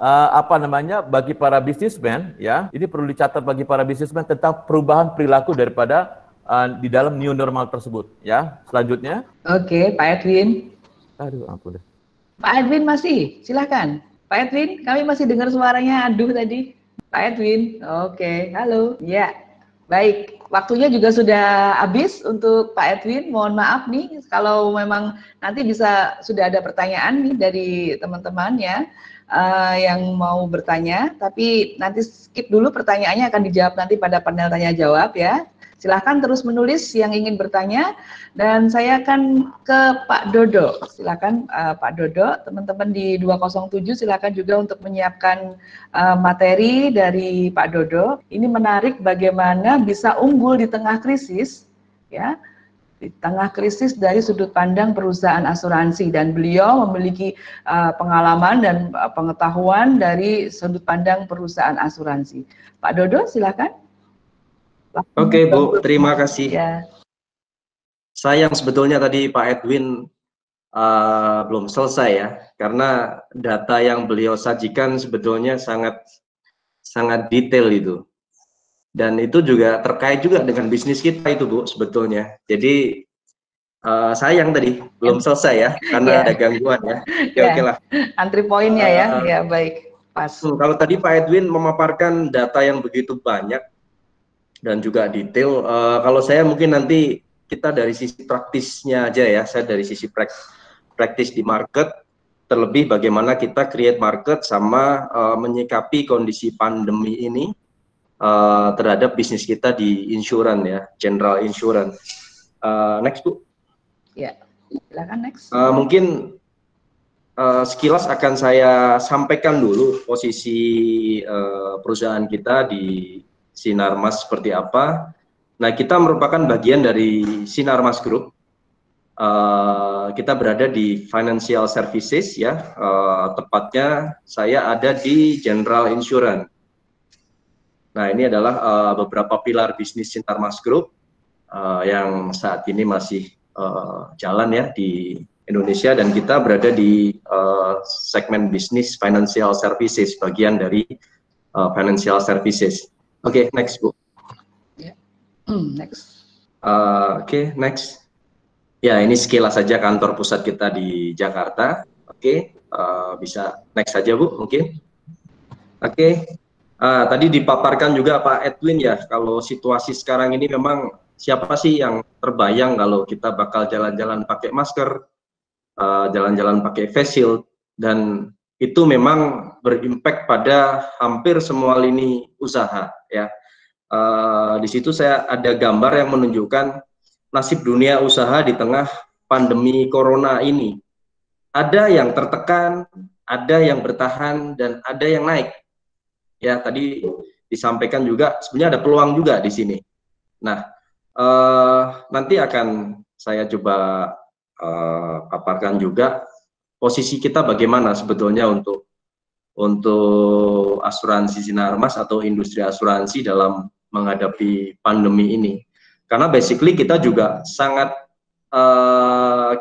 Bagi para businessman, ya. Ini perlu dicatat bagi para businessman tentang perubahan perilaku daripada di dalam new normal tersebut, ya. Selanjutnya. Oke, Pak Edwin. Aduh, ampun. Pak Edwin masih, silakan. Pak Edwin, kami masih dengar suaranya aduh tadi. Pak Edwin, oke, halo. Ya, baik. Waktunya juga sudah habis untuk Pak Edwin. Mohon maaf nih, kalau memang nanti sudah ada pertanyaan nih dari teman-teman, ya, yang mau bertanya. Tapi nanti skip dulu, pertanyaannya akan dijawab nanti pada panel tanya jawab, ya. Silahkan terus menulis yang ingin bertanya, dan saya akan ke Pak Dodo. Silahkan Pak Dodo, teman-teman di 207 silahkan juga untuk menyiapkan materi dari Pak Dodo. Ini menarik bagaimana bisa unggul di tengah krisis, ya, di tengah krisis dari sudut pandang perusahaan asuransi, dan beliau memiliki pengalaman dan pengetahuan dari sudut pandang perusahaan asuransi. Pak Dodo, silakan. Oke, Bu, terima kasih. Ya. Sayang sebetulnya tadi Pak Edwin belum selesai, ya, karena data yang beliau sajikan sebetulnya sangat detail itu, dan itu juga terkait juga dengan bisnis kita itu, Bu, sebetulnya. Jadi sayang tadi belum selesai, ya, karena ada gangguan, ya. Oke lah. Antri poinnya, ya. Ya, baik, pas. Kalau tadi Pak Edwin memaparkan data yang begitu banyak dan juga detail, kalau saya mungkin nanti kita dari sisi praktisnya aja, ya. Saya dari sisi praktis di market, terlebih bagaimana kita create market sama menyikapi kondisi pandemi ini terhadap bisnis kita di insurance, ya, general insurance. Next, Bu. Ya, silakan next. Mungkin sekilas akan saya sampaikan dulu posisi perusahaan kita di Sinarmas seperti apa. Nah, kita merupakan bagian dari Sinarmas Group. Kita berada di financial services, ya. Tepatnya saya ada di general insurance. Nah, ini adalah beberapa pilar bisnis Sinarmas Group. yang saat ini masih jalan ya di Indonesia, dan kita berada di segmen bisnis financial services, bagian dari financial services. Oke, next Bu. Next. Oke, next. Ya, ini sekilas saja kantor pusat kita di Jakarta. Oke, bisa next saja Bu mungkin. Oke, tadi dipaparkan juga Pak Edwin ya, kalau situasi sekarang ini memang siapa sih yang terbayang kalau kita bakal jalan-jalan pakai masker, jalan-jalan pakai face shield, dan itu memang berimpact pada hampir semua lini usaha ya. Di situ saya ada gambar yang menunjukkan nasib dunia usaha di tengah pandemi corona ini. Ada yang tertekan, ada yang bertahan, dan ada yang naik. Ya, tadi disampaikan juga sebenarnya ada peluang juga di sini. Nah, nanti akan saya coba paparkan juga posisi kita bagaimana sebetulnya untuk asuransi Sinarmas atau industri asuransi dalam menghadapi pandemi ini. Karena basically kita juga sangat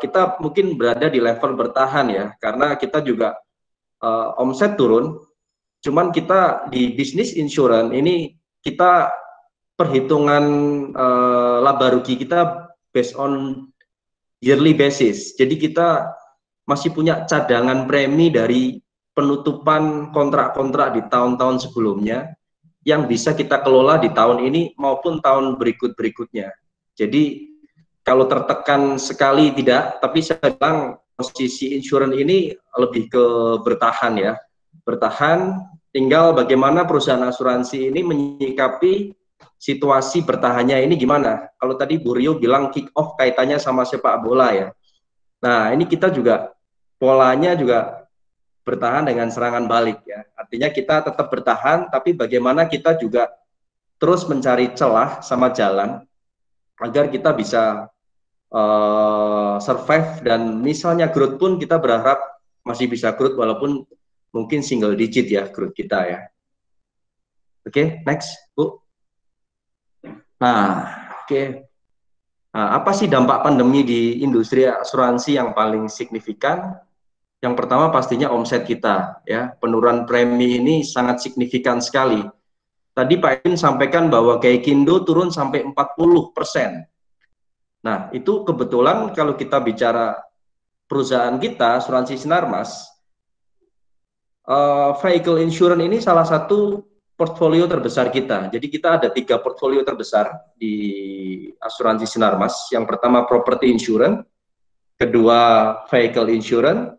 kita mungkin berada di level bertahan ya, karena kita juga omset turun, cuman kita di bisnis insurance ini kita perhitungan laba rugi kita based on yearly basis. Jadi kita masih punya cadangan premi dari penutupan kontrak-kontrak di tahun-tahun sebelumnya yang bisa kita kelola di tahun ini maupun tahun berikut-berikutnya. Jadi kalau tertekan sekali tidak, tapi saya bilang posisi insurance ini lebih ke bertahan ya. Bertahan, tinggal bagaimana perusahaan asuransi ini menyikapi situasi bertahannya ini gimana. Kalau tadi Bu Rio bilang kick off kaitannya sama sepak bola ya. Nah, ini kita juga polanya juga bertahan dengan serangan balik ya. Artinya kita tetap bertahan, tapi bagaimana kita juga terus mencari celah sama jalan agar kita bisa survive, dan misalnya growth pun kita berharap masih bisa growth walaupun mungkin single digit ya growth kita ya. Oke, next Bu. Nah, oke. Nah, apa sih dampak pandemi di industri asuransi yang paling signifikan? Yang pertama pastinya omset kita ya. Penurunan premi ini sangat signifikan sekali. Tadi Pak Edwin sampaikan bahwa Gaikindo turun sampai 40%. Nah, itu kebetulan kalau kita bicara perusahaan kita, asuransi Sinarmas, vehicle insurance ini salah satu portfolio terbesar kita. Jadi kita ada 3 portfolio terbesar di asuransi Sinarmas. Yang pertama property insurance, kedua vehicle insurance,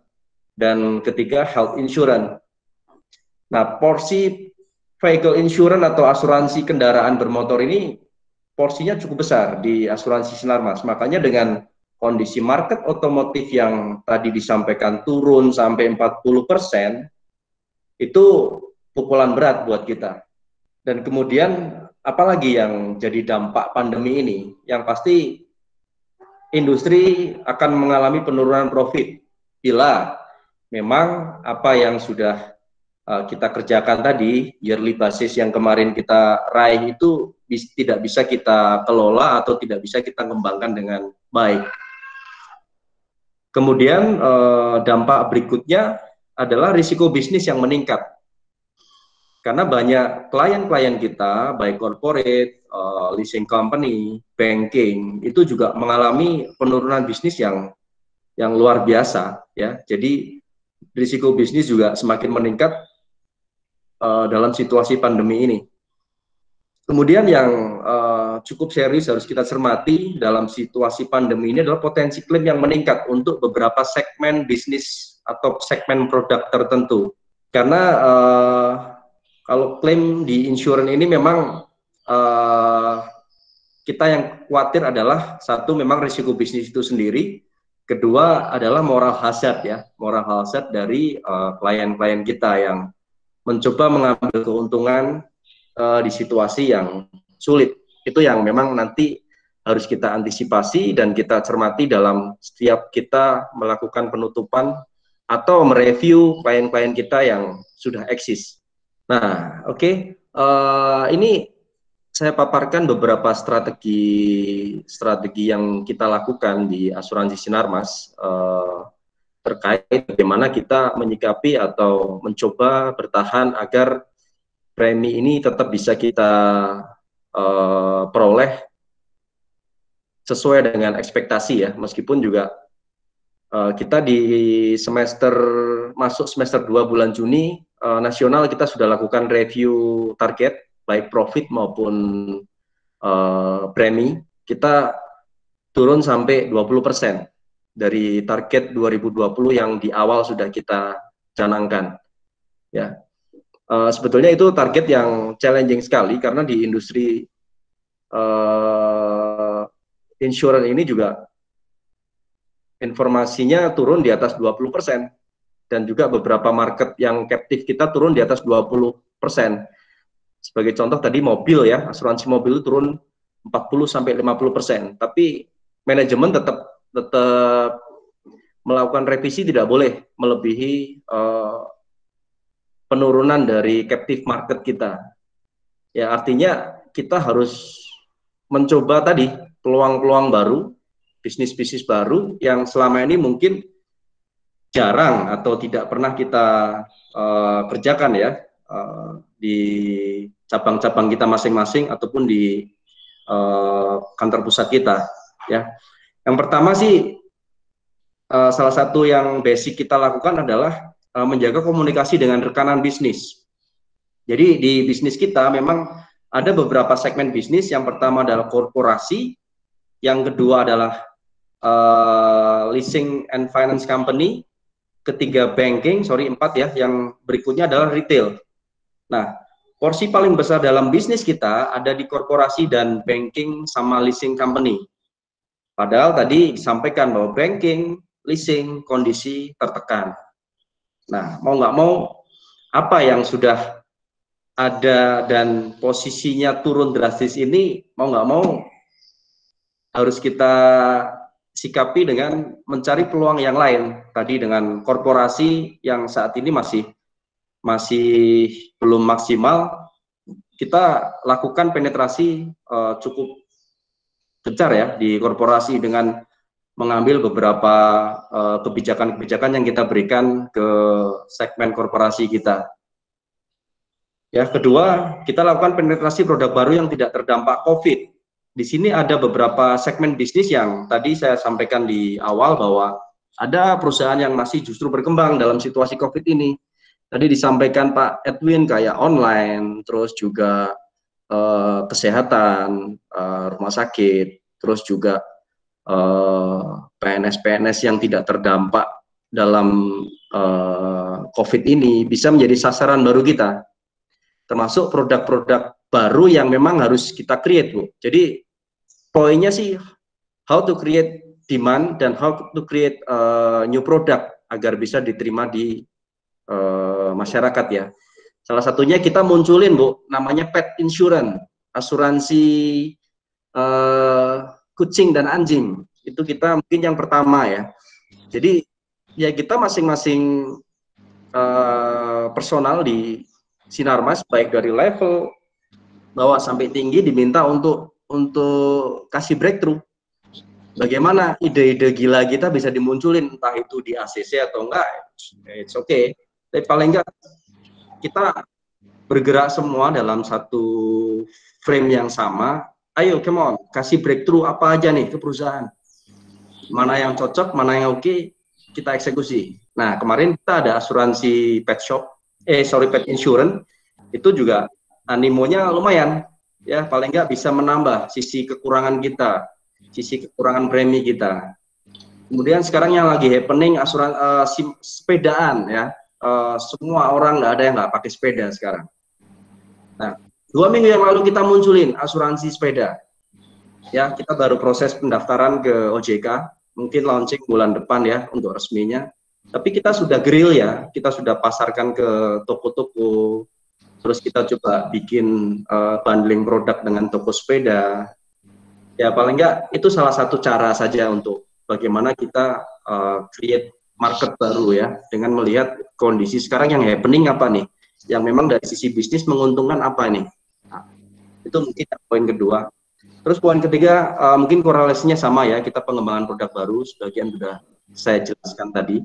dan ketiga health insurance. Nah, porsi vehicle insurance atau asuransi kendaraan bermotor ini porsinya cukup besar di asuransi Sinarmas. Makanya dengan kondisi market otomotif yang tadi disampaikan turun sampai 40%, itu pukulan berat buat kita. Dan kemudian apalagi yang jadi dampak pandemi ini? Yang pasti industri akan mengalami penurunan profit bila memang apa yang sudah kita kerjakan tadi, yearly basis yang kemarin kita raih itu tidak bisa kita kelola atau tidak bisa kita kembangkan dengan baik. Kemudian dampak berikutnya adalah risiko bisnis yang meningkat. Karena banyak klien-klien kita, baik corporate, leasing company, banking, itu juga mengalami penurunan bisnis yang luar biasa ya. Jadi risiko bisnis juga semakin meningkat dalam situasi pandemi ini. Kemudian yang cukup serius harus kita cermati dalam situasi pandemi ini adalah potensi klaim yang meningkat untuk beberapa segmen bisnis atau segmen produk tertentu. Karena kalau klaim di insurance ini memang kita yang khawatir adalah satu memang risiko bisnis itu sendiri, kedua adalah moral hazard ya, moral hazard dari klien-klien kita yang mencoba mengambil keuntungan di situasi yang sulit. Itu yang memang nanti harus kita antisipasi dan kita cermati dalam setiap kita melakukan penutupan atau mereview klien-klien kita yang sudah eksis. Nah, oke. Ini saya paparkan beberapa strategi yang kita lakukan di asuransi Sinarmas terkait bagaimana kita menyikapi atau mencoba bertahan agar premi ini tetap bisa kita peroleh sesuai dengan ekspektasi ya, meskipun juga kita di masuk semester 2 bulan Juni nasional kita sudah lakukan review target baik profit maupun premi, kita turun sampai 20% dari target 2020 yang di awal sudah kita canangkan. Ya, sebetulnya itu target yang challenging sekali karena di industri insurance ini juga informasinya turun di atas 20%, dan juga beberapa market yang captive kita turun di atas 20%. Sebagai contoh tadi mobil ya, asuransi mobil turun 40-50%. Tapi manajemen tetap melakukan revisi, tidak boleh melebihi penurunan dari captive market kita. Ya, artinya kita harus mencoba tadi peluang-peluang baru, bisnis-bisnis baru yang selama ini mungkin jarang atau tidak pernah kita kerjakan ya, di cabang-cabang kita masing-masing ataupun di kantor pusat kita ya. Yang pertama sih salah satu yang basic kita lakukan adalah menjaga komunikasi dengan rekanan bisnis. Jadi di bisnis kita memang ada beberapa segmen bisnis. Yang pertama adalah korporasi, yang kedua adalah leasing and finance company, ketiga banking, 4 ya, yang berikutnya adalah retail. Nah, porsi paling besar dalam bisnis kita ada di korporasi dan banking sama leasing company. Padahal tadi disampaikan bahwa banking, leasing, kondisi tertekan. Nah, mau nggak mau, apa yang sudah ada dan posisinya turun drastis ini, mau nggak mau, harus kita sikapi dengan mencari peluang yang lain. Tadi dengan korporasi yang saat ini masih belum maksimal, kita lakukan penetrasi cukup gencar ya di korporasi dengan mengambil beberapa kebijakan-kebijakan yang kita berikan ke segmen korporasi kita. Ya, kedua, kita lakukan penetrasi produk baru yang tidak terdampak COVID. Di sini ada beberapa segmen bisnis yang tadi saya sampaikan di awal bahwa ada perusahaan yang masih justru berkembang dalam situasi COVID ini. Tadi disampaikan Pak Edwin kayak online, terus juga kesehatan, rumah sakit, terus juga PNS-PNS yang tidak terdampak dalam COVID ini bisa menjadi sasaran baru kita, termasuk produk-produk baru yang memang harus kita create, Bu. Jadi poinnya sih how to create demand dan how to create new product agar bisa diterima di masyarakat ya. Salah satunya kita munculin, Bu, namanya pet insurance, asuransi kucing dan anjing. Itu kita mungkin yang pertama ya. Jadi ya kita masing-masing personal di Sinarmas baik dari level bawah sampai tinggi diminta untuk kasih breakthrough. Bagaimana ide-ide gila kita bisa dimunculin, entah itu di ACC atau enggak, it's okay. Tapi paling enggak kita bergerak semua dalam satu frame yang sama. Ayo, come on, kasih breakthrough apa aja nih ke perusahaan. Mana yang cocok, mana yang oke, kita eksekusi. Nah, kemarin kita ada asuransi pet insurance, itu juga animonya lumayan. Ya, paling nggak bisa menambah sisi kekurangan kita, sisi kekurangan premi kita. Kemudian sekarang yang lagi happening asuransi sepedaan ya. Semua orang nggak ada yang nggak pakai sepeda sekarang. Nah, 2 minggu yang lalu kita munculin asuransi sepeda. Ya, kita baru proses pendaftaran ke OJK, mungkin launching bulan depan ya untuk resminya. Tapi kita sudah grill ya, kita sudah pasarkan ke toko-toko. Terus kita coba bikin bundling produk dengan toko sepeda. Ya paling nggak itu salah satu cara saja untuk bagaimana kita create market baru ya, dengan melihat kondisi sekarang yang happening apa nih, yang memang dari sisi bisnis menguntungkan apa nih. Nah, Itu mungkin poin kedua. Terus poin ketiga, mungkin korelasinya sama ya, kita pengembangan produk baru, sebagian sudah saya jelaskan tadi.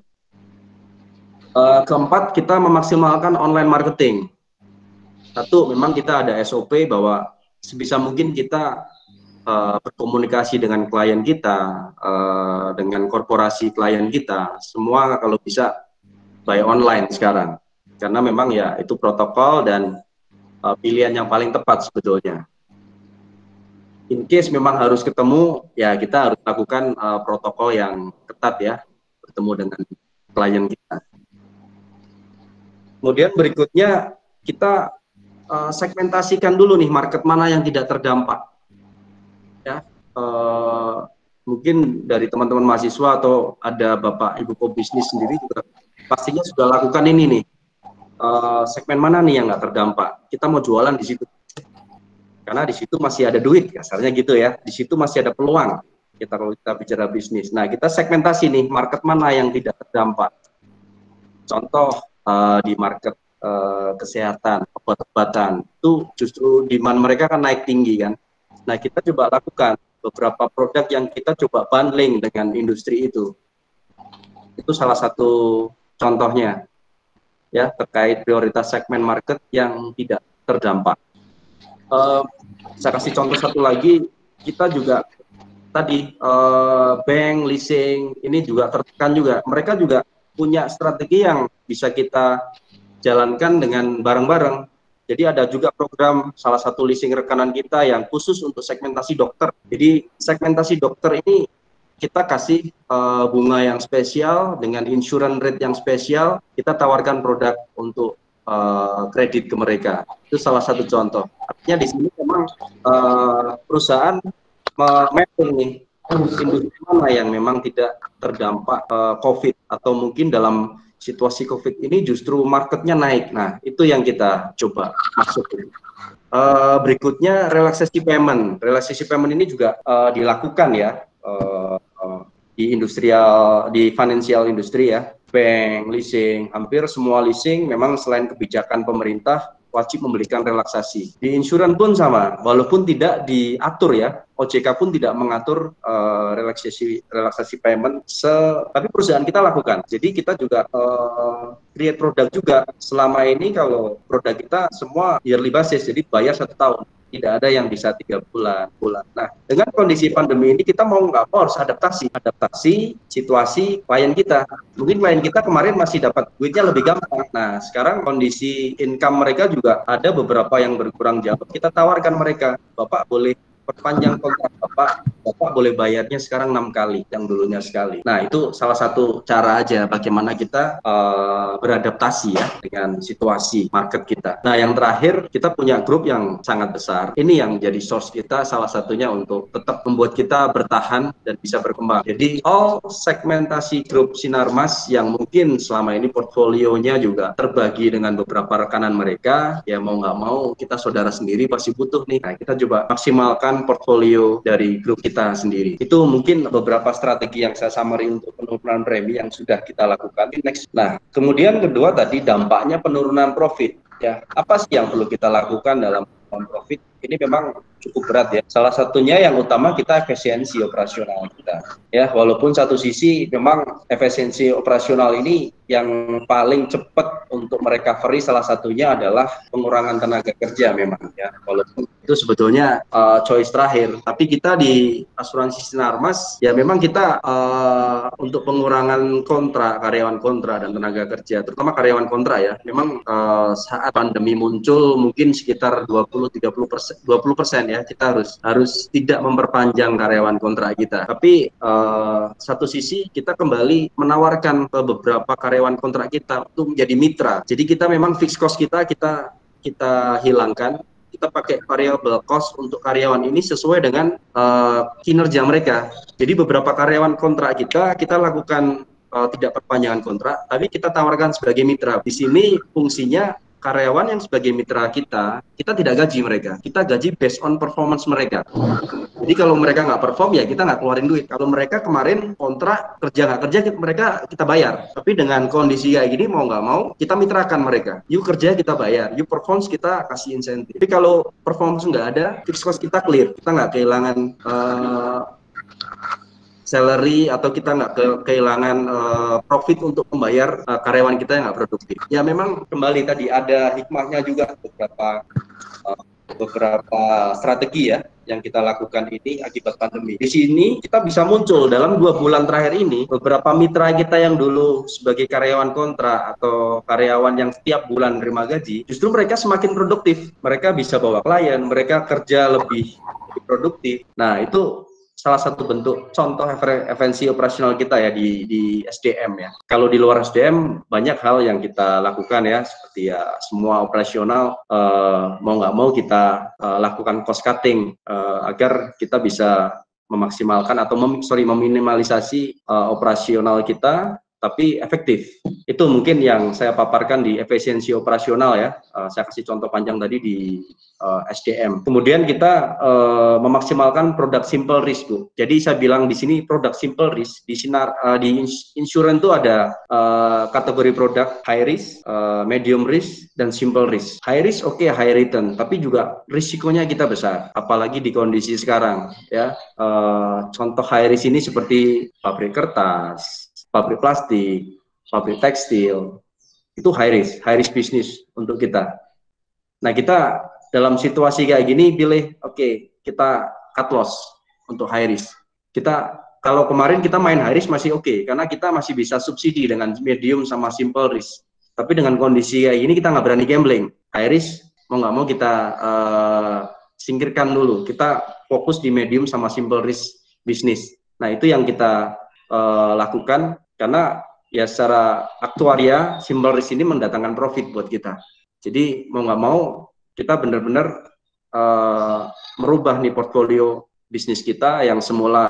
Keempat, kita memaksimalkan online marketing. Satu, memang kita ada SOP bahwa sebisa mungkin kita berkomunikasi dengan klien kita, dengan korporasi klien kita, semua kalau bisa by online sekarang. Karena memang ya itu protokol dan pilihan yang paling tepat sebetulnya. In case memang harus ketemu, ya kita harus lakukan protokol yang ketat ya, bertemu dengan klien kita. Kemudian berikutnya kita segmentasikan dulu nih market mana yang tidak terdampak. Ya, mungkin dari teman-teman mahasiswa atau ada Bapak Ibu pebisnis sendiri juga pastinya sudah lakukan ini nih. Segmen mana nih yang nggak terdampak? Kita mau jualan di situ. Karena di situ masih ada duit, kasarnya gitu ya. Di situ masih ada peluang. Kalau kita bicara bisnis. Nah, kita segmentasi nih market mana yang tidak terdampak. Contoh di market kesehatan, obat-obatan, itu justru demand mereka kan naik tinggi kan. Nah, kita coba lakukan beberapa produk yang kita coba bundling dengan industri itu. Itu salah satu contohnya ya, terkait prioritas segmen market yang tidak terdampak. Saya kasih contoh satu lagi, kita juga tadi bank, leasing, ini juga tertekan juga. Mereka juga punya strategi yang bisa kita jalankan dengan bareng-bareng. Jadi ada juga program salah satu leasing rekanan kita yang khusus untuk segmentasi dokter. Jadi segmentasi dokter ini kita kasih bunga yang spesial dengan insurance rate yang spesial. Kita tawarkan produk untuk kredit ke mereka. Itu salah satu contoh. Artinya di sini memang perusahaan memapping nih industri mana yang memang tidak terdampak COVID atau mungkin dalam situasi COVID ini justru marketnya naik. Nah, itu yang kita coba masuk. Berikutnya relaksasi payment. Relaksasi payment ini juga dilakukan ya di industrial, di financial industri ya, bank, leasing, hampir semua leasing memang selain kebijakan pemerintah wajib memberikan relaksasi. Di insurance pun sama, walaupun tidak diatur ya, OJK pun tidak mengatur relaksasi payment, tapi perusahaan kita lakukan. Jadi kita juga create produk juga. Selama ini kalau produk kita semua yearly basis, jadi bayar 1 tahun. Tidak ada yang bisa 3 bulan. Nah, dengan kondisi pandemi ini kita mau nggak mau harus adaptasi situasi klien kita. Mungkin klien kita kemarin masih dapat duitnya lebih gampang. Nah, sekarang kondisi income mereka juga ada beberapa yang berkurang jauh. Kita tawarkan mereka, Bapak boleh perpanjang kontrak Bapak boleh bayarnya sekarang 6 kali, yang dulunya sekali. Nah, itu salah satu cara aja bagaimana kita beradaptasi ya dengan situasi market kita. Nah, yang terakhir, kita punya grup yang sangat besar. Ini yang jadi source kita, salah satunya untuk tetap membuat kita bertahan dan bisa berkembang. Jadi, all segmentasi grup Sinarmas yang mungkin selama ini portfolionya juga terbagi dengan beberapa rekanan mereka, ya mau nggak mau kita saudara sendiri pasti butuh nih. Nah, kita coba maksimalkan portfolio dari grup kita sendiri. Itu mungkin beberapa strategi yang saya summary untuk penurunan premi yang sudah kita lakukan. Next. Nah, kemudian kedua tadi dampaknya penurunan profit. Ya, apa sih yang perlu kita lakukan dalam profit? Ini memang cukup berat ya. Salah satunya yang utama kita efisiensi operasional kita. Ya, walaupun satu sisi memang efisiensi operasional ini yang paling cepat untuk merecovery salah satunya adalah pengurangan tenaga kerja memang ya. Walaupun itu sebetulnya choice terakhir. Tapi kita di asuransi Sinarmas ya memang kita untuk pengurangan kontrak, karyawan kontrak dan tenaga kerja, terutama karyawan kontrak ya. Memang saat pandemi muncul mungkin sekitar 20% ya, kita harus tidak memperpanjang karyawan kontrak kita. Tapi satu sisi kita kembali menawarkan ke beberapa karyawan kontrak kita untuk menjadi mitra. Jadi kita memang fixed cost kita hilangkan. Kita pakai variable cost untuk karyawan ini sesuai dengan kinerja mereka. Jadi beberapa karyawan kontrak kita lakukan tidak perpanjangan kontrak, tapi kita tawarkan sebagai mitra. Di sini fungsinya karyawan yang sebagai mitra kita tidak gaji mereka, kita gaji based on performance mereka. Jadi kalau mereka nggak perform ya kita nggak keluarin duit. Kalau mereka kemarin kontrak kerja nggak kerja mereka kita bayar. Tapi dengan kondisi kayak gini mau nggak mau kita mitrakan mereka. You kerja kita bayar, you perform kita kasih insentif. Tapi kalau performance nggak ada, fixed cost kita clear. Kita nggak kehilangan salary atau kita nggak kehilangan profit untuk membayar karyawan kita yang nggak produktif. Ya memang kembali tadi ada hikmahnya juga beberapa strategi ya yang kita lakukan ini akibat pandemi. Di sini kita bisa muncul dalam 2 bulan terakhir ini beberapa mitra kita yang dulu sebagai karyawan kontrak atau karyawan yang setiap bulan terima gaji, justru mereka semakin produktif. Mereka bisa bawa klien, mereka kerja lebih produktif. Nah itu salah satu bentuk contoh efisiensi operasional kita ya di SDM ya. Kalau di luar SDM banyak hal yang kita lakukan ya, seperti ya semua operasional mau nggak mau kita lakukan cost cutting agar kita bisa memaksimalkan atau meminimalisasi operasional kita tapi efektif. Itu mungkin yang saya paparkan di efisiensi operasional ya. Saya kasih contoh panjang tadi di SDM. Kemudian kita memaksimalkan produk simple risk, Bu. Jadi saya bilang di sini produk simple risk di insurance itu ada kategori produk high risk, medium risk, dan simple risk. High risk oke, high return, tapi juga risikonya kita besar. Apalagi di kondisi sekarang ya. Contoh high risk ini seperti pabrik kertas, pabrik plastik, pabrik tekstil, itu high risk bisnis untuk kita. Nah kita dalam situasi kayak gini pilih, oke, kita cut loss untuk high risk. Kita kalau kemarin kita main high risk masih oke, karena kita masih bisa subsidi dengan medium sama simple risk. Tapi dengan kondisi kayak gini kita nggak berani gambling. High risk mau nggak mau kita singkirkan dulu. Kita fokus di medium sama simple risk bisnis. Nah itu yang kita lakukan, karena ya secara aktuaria simple risk ini mendatangkan profit buat kita. Jadi mau nggak mau kita benar-benar merubah nih portfolio bisnis kita yang semula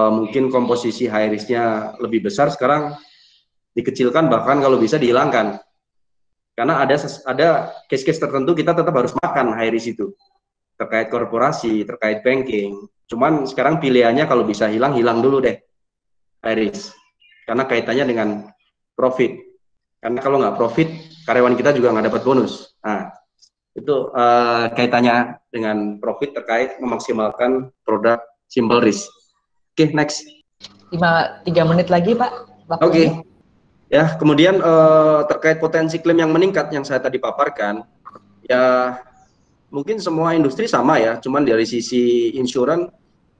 mungkin komposisi high risk-nya lebih besar, sekarang dikecilkan, bahkan kalau bisa dihilangkan. Karena ada case-case tertentu kita tetap harus makan high risk itu, terkait korporasi, terkait banking. Cuman sekarang pilihannya kalau bisa hilang dulu deh high risk, karena kaitannya dengan profit. Karena kalau nggak profit, karyawan kita juga nggak dapat bonus. Nah, itu kaitannya dengan profit terkait memaksimalkan produk simple risk. Oke, next. 3 menit lagi, Pak. Oke. Ya, kemudian terkait potensi klaim yang meningkat yang saya tadi paparkan, ya mungkin semua industri sama ya, cuman dari sisi insurance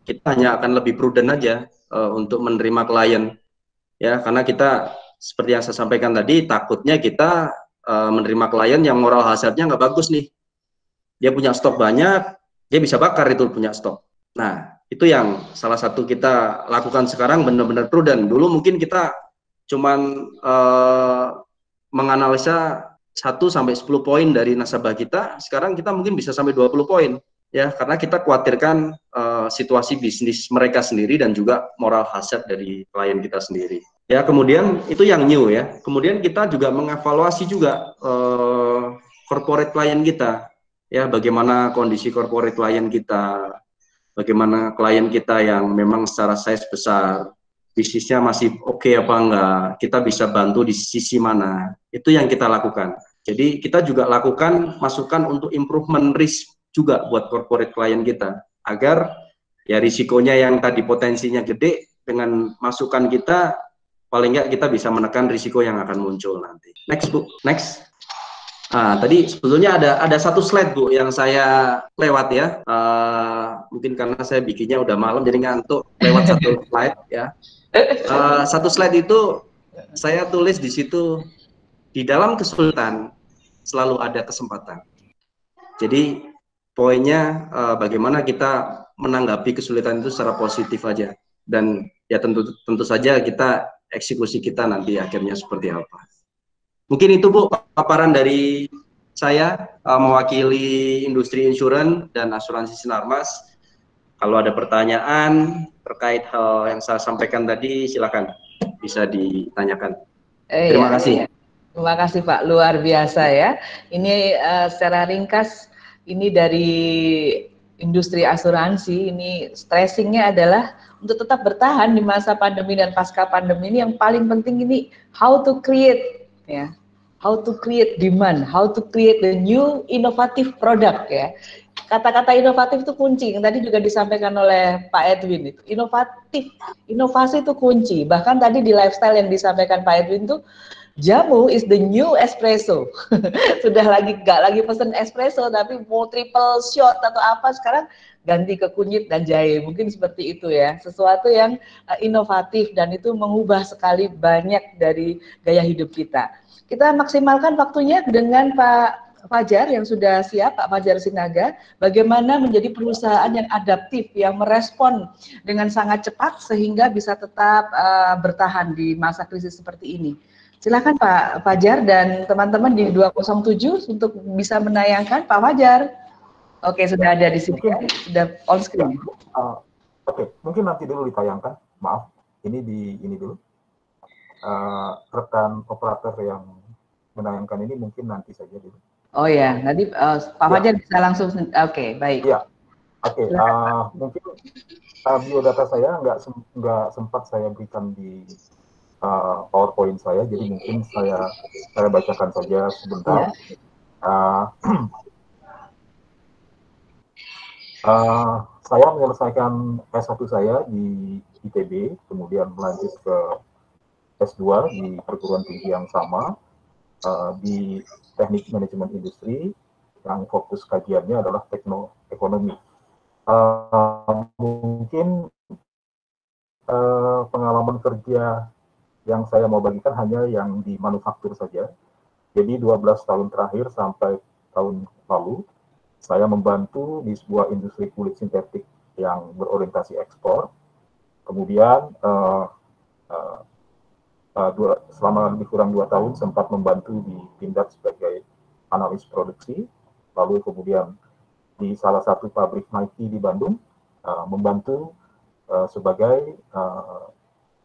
kita hanya akan lebih prudent aja untuk menerima klien. Ya, karena kita seperti yang saya sampaikan tadi, takutnya kita menerima klien yang moral hazardnya nggak bagus nih. Dia punya stok banyak, dia bisa bakar itu punya stok. Nah, itu yang salah satu kita lakukan sekarang, benar-benar prudent. Dulu mungkin kita cuman menganalisa 1-10 poin dari nasabah kita, sekarang kita mungkin bisa sampai 20 poin. Ya, karena kita khawatirkan situasi bisnis mereka sendiri dan juga moral hazard dari klien kita sendiri. Ya, kemudian itu yang new ya. Kemudian kita juga mengevaluasi juga corporate klien kita. Ya, bagaimana kondisi corporate klien kita, bagaimana klien kita yang memang secara size besar, bisnisnya masih oke apa enggak, kita bisa bantu di sisi mana. Itu yang kita lakukan. Jadi kita juga lakukan masukan untuk improvement risk juga buat corporate klien kita, agar ya risikonya yang tadi potensinya gede, dengan masukan kita paling nggak kita bisa menekan risiko yang akan muncul nanti. Next, Bu. Next. Nah, tadi sebetulnya ada satu slide, Bu, yang saya lewat ya. Mungkin karena saya bikinnya udah malam jadi ngantuk, lewat satu slide ya. Satu slide itu saya tulis di situ, di dalam kesulitan selalu ada kesempatan. Jadi poinnya bagaimana kita menanggapi kesulitan itu secara positif aja, dan ya tentu saja kita eksekusi kita nanti akhirnya seperti apa. Mungkin itu, Bu, paparan dari saya mewakili industri insurance dan asuransi Sinarmas. Kalau ada pertanyaan terkait hal yang saya sampaikan tadi, silakan bisa ditanyakan. Terima kasih. Terima kasih Pak, luar biasa ya. Ini secara ringkas, ini dari industri asuransi, ini stressingnya adalah untuk tetap bertahan di masa pandemi dan pasca pandemi ini yang paling penting ini how to create ya, how to create demand, how to create the new innovative product ya. Kata-kata inovatif itu kunci, yang tadi juga disampaikan oleh Pak Edwin itu. Inovatif, inovasi itu kunci. Bahkan tadi di lifestyle yang disampaikan Pak Edwin itu jamu is the new espresso. Sudah nggak lagi pesen espresso tapi mau triple shot atau apa sekarang ganti ke kunyit dan jahe. Mungkin seperti itu ya. Sesuatu yang inovatif dan itu mengubah sekali banyak dari gaya hidup kita. Kita maksimalkan waktunya dengan Pak Fajar yang sudah siap, Pak Fajar Sinaga, bagaimana menjadi perusahaan yang adaptif, yang merespon dengan sangat cepat sehingga bisa tetap bertahan di masa krisis seperti ini. Silakan Pak Fajar dan teman-teman di 207 untuk bisa menayangkan Pak Fajar. Oke, sudah ada di sini ya, sudah on screen. Oke, mungkin nanti dulu ditayangkan. Maaf, ini dulu. Rekan operator yang menayangkan ini mungkin nanti saja dulu. Oh ya, nanti Pak Fajar bisa langsung. Oke, baik. Iya, oke. Mungkin biodata saya nggak sempat saya berikan di PowerPoint saya, jadi mungkin saya bacakan saja sebentar. Saya menyelesaikan S1 saya di ITB, kemudian melanjut ke S2 di perguruan tinggi yang sama, di Teknik Manajemen Industri, yang fokus kajiannya adalah teknoekonomi. Mungkin pengalaman kerja yang saya mau bagikan hanya yang di manufaktur saja. Jadi 12 tahun terakhir sampai tahun lalu, saya membantu di sebuah industri kulit sintetik yang berorientasi ekspor. Kemudian selama lebih kurang 2 tahun sempat membantu di Pindad sebagai analis produksi. Lalu kemudian di salah satu pabrik Nike di Bandung, membantu sebagai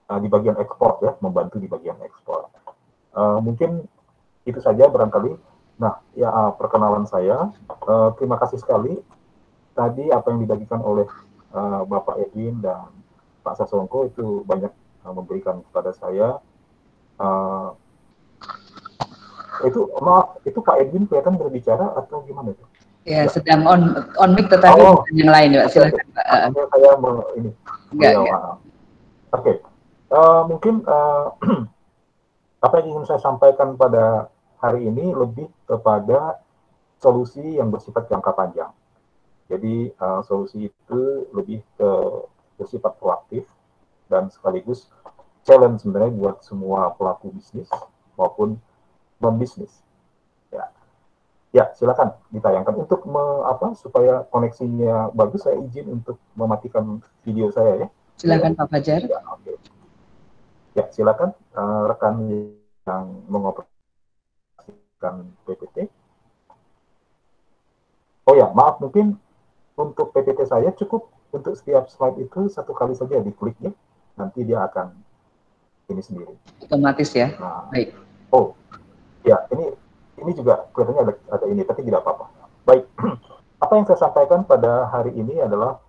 di bagian ekspor ya, membantu di bagian ekspor. Mungkin itu saja barangkali. Nah, ya perkenalan saya. Terima kasih sekali. Tadi apa yang dibagikan oleh Bapak Edwin dan Pak Sasongko itu banyak memberikan kepada saya. Itu Pak Edwin kelihatan berbicara atau gimana itu? Ya, sedang on mic tetapi yang lain, Pak. Silakan Pak. Saya ini. Oke. Mungkin apa yang ingin saya sampaikan pada hari ini lebih kepada solusi yang bersifat jangka panjang. Jadi solusi itu lebih bersifat proaktif dan sekaligus challenge sebenarnya buat semua pelaku bisnis maupun non-bisnis. Ya, silakan ditayangkan. Untuk supaya koneksinya bagus, saya izin untuk mematikan video saya ya. Silakan Pak Fajar. Ya, okay. Ya, silakan rekan yang mengoperasikan PPT. Oh ya, maaf, mungkin untuk PPT saya cukup untuk setiap slide itu satu kali saja diklik ya. Nanti dia akan ini sendiri. Otomatis ya. Nah, baik. Oh, ya ini juga kelihatannya ada ini, tapi tidak apa-apa. Baik, apa yang saya sampaikan pada hari ini adalah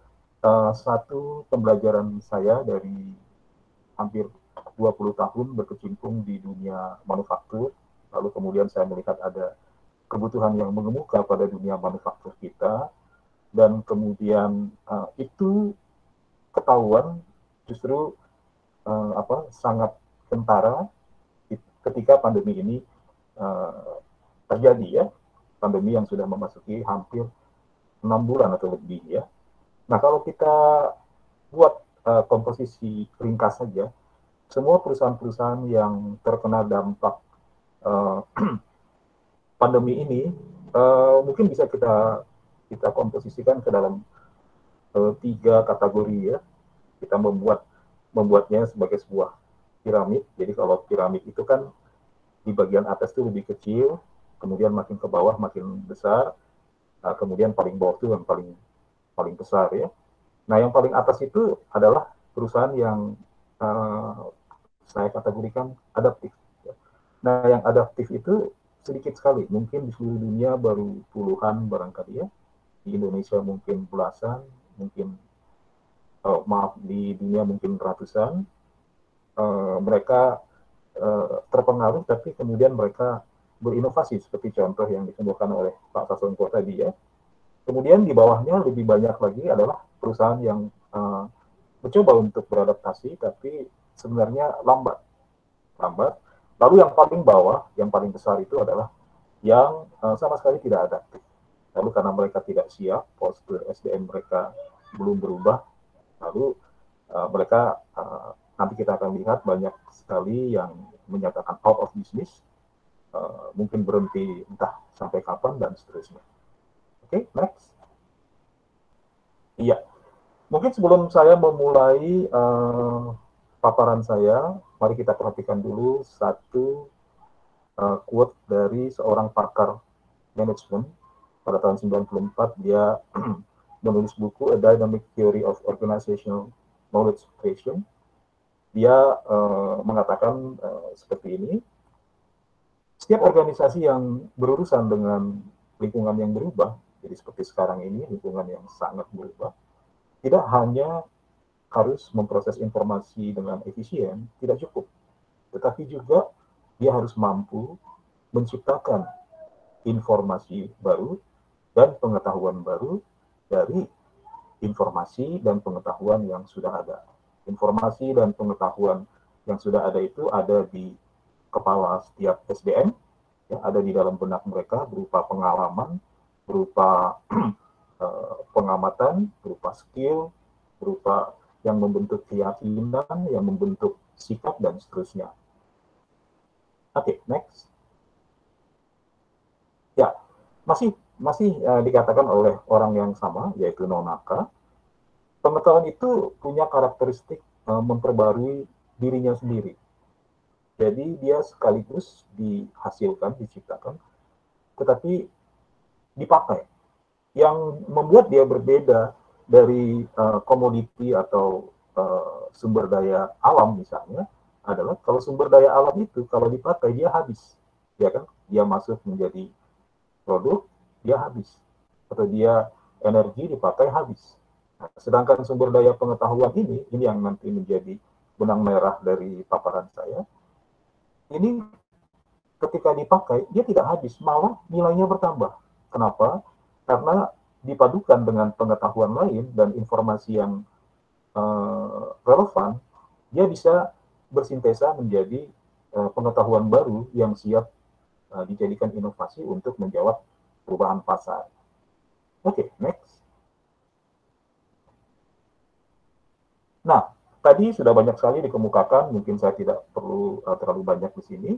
satu pembelajaran saya dari hampir 20 tahun berkecimpung di dunia manufaktur, lalu kemudian saya melihat ada kebutuhan yang mengemuka pada dunia manufaktur kita, dan kemudian itu ketahuan justru sangat kentara ketika pandemi ini terjadi ya, pandemi yang sudah memasuki hampir 6 bulan atau lebih ya. Nah, kalau kita buat komposisi ringkas saja, semua perusahaan-perusahaan yang terkena dampak pandemi ini mungkin bisa kita komposisikan ke dalam 3 kategori ya. Kita membuatnya sebagai sebuah piramid. Jadi kalau piramid itu kan di bagian atas itu lebih kecil, kemudian makin ke bawah makin besar, kemudian paling bawah itu yang paling besar ya. Nah, yang paling atas itu adalah perusahaan yang saya kategorikan adaptif. Ya. Nah, yang adaptif itu sedikit sekali, mungkin di seluruh dunia baru puluhan barangkali ya, di Indonesia mungkin belasan, mungkin di dunia mungkin ratusan. Mereka terpengaruh, tapi kemudian mereka berinovasi seperti contoh yang ditemukan oleh Pak Sasongko tadi ya. Kemudian di bawahnya lebih banyak lagi adalah perusahaan yang mencoba untuk beradaptasi, tapi sebenarnya lambat. Lalu yang paling bawah, yang paling besar itu adalah yang sama sekali tidak adaptif. Lalu karena mereka tidak siap, postur SDM mereka belum berubah, lalu mereka nanti kita akan lihat banyak sekali yang menyatakan out of business, mungkin berhenti entah sampai kapan dan seterusnya. Oke, next. Iya, mungkin sebelum saya memulai paparan saya, mari kita perhatikan dulu satu quote dari seorang pakar manajemen pada tahun 94. Dia menulis buku A Dynamic Theory of Organizational Knowledge Creation. Dia mengatakan seperti ini, setiap organisasi yang berurusan dengan lingkungan yang berubah, jadi seperti sekarang ini lingkungan yang sangat berubah, tidak hanya harus memproses informasi dengan efisien, tidak cukup, tetapi juga dia harus mampu menciptakan informasi baru dan pengetahuan baru dari informasi dan pengetahuan yang sudah ada. Informasi dan pengetahuan yang sudah ada itu ada di kepala setiap SDM, ya, ada di dalam benak mereka berupa pengalaman, berupa pengamatan, berupa skill, berupa yang membentuk keyakinan, yang membentuk sikap, dan seterusnya. Oke, next. Ya, masih dikatakan oleh orang yang sama, yaitu Nonaka, pengetahuan itu punya karakteristik memperbarui dirinya sendiri. Jadi dia sekaligus dihasilkan, diciptakan, tetapi dipakai. Yang membuat dia berbeda dari komoditi atau sumber daya alam misalnya, adalah kalau sumber daya alam itu kalau dipakai dia habis. Ya kan? Dia masuk menjadi produk, dia habis. Atau dia energi dipakai habis. Nah, sedangkan sumber daya pengetahuan ini yang nanti menjadi benang merah dari paparan saya, ini ketika dipakai, dia tidak habis, malah nilainya bertambah. Kenapa? Karena dipadukan dengan pengetahuan lain dan informasi yang relevan, dia bisa bersintesa menjadi pengetahuan baru yang siap dijadikan inovasi untuk menjawab perubahan pasar. Oke, next. Nah, tadi sudah banyak sekali dikemukakan, mungkin saya tidak perlu terlalu banyak di sini.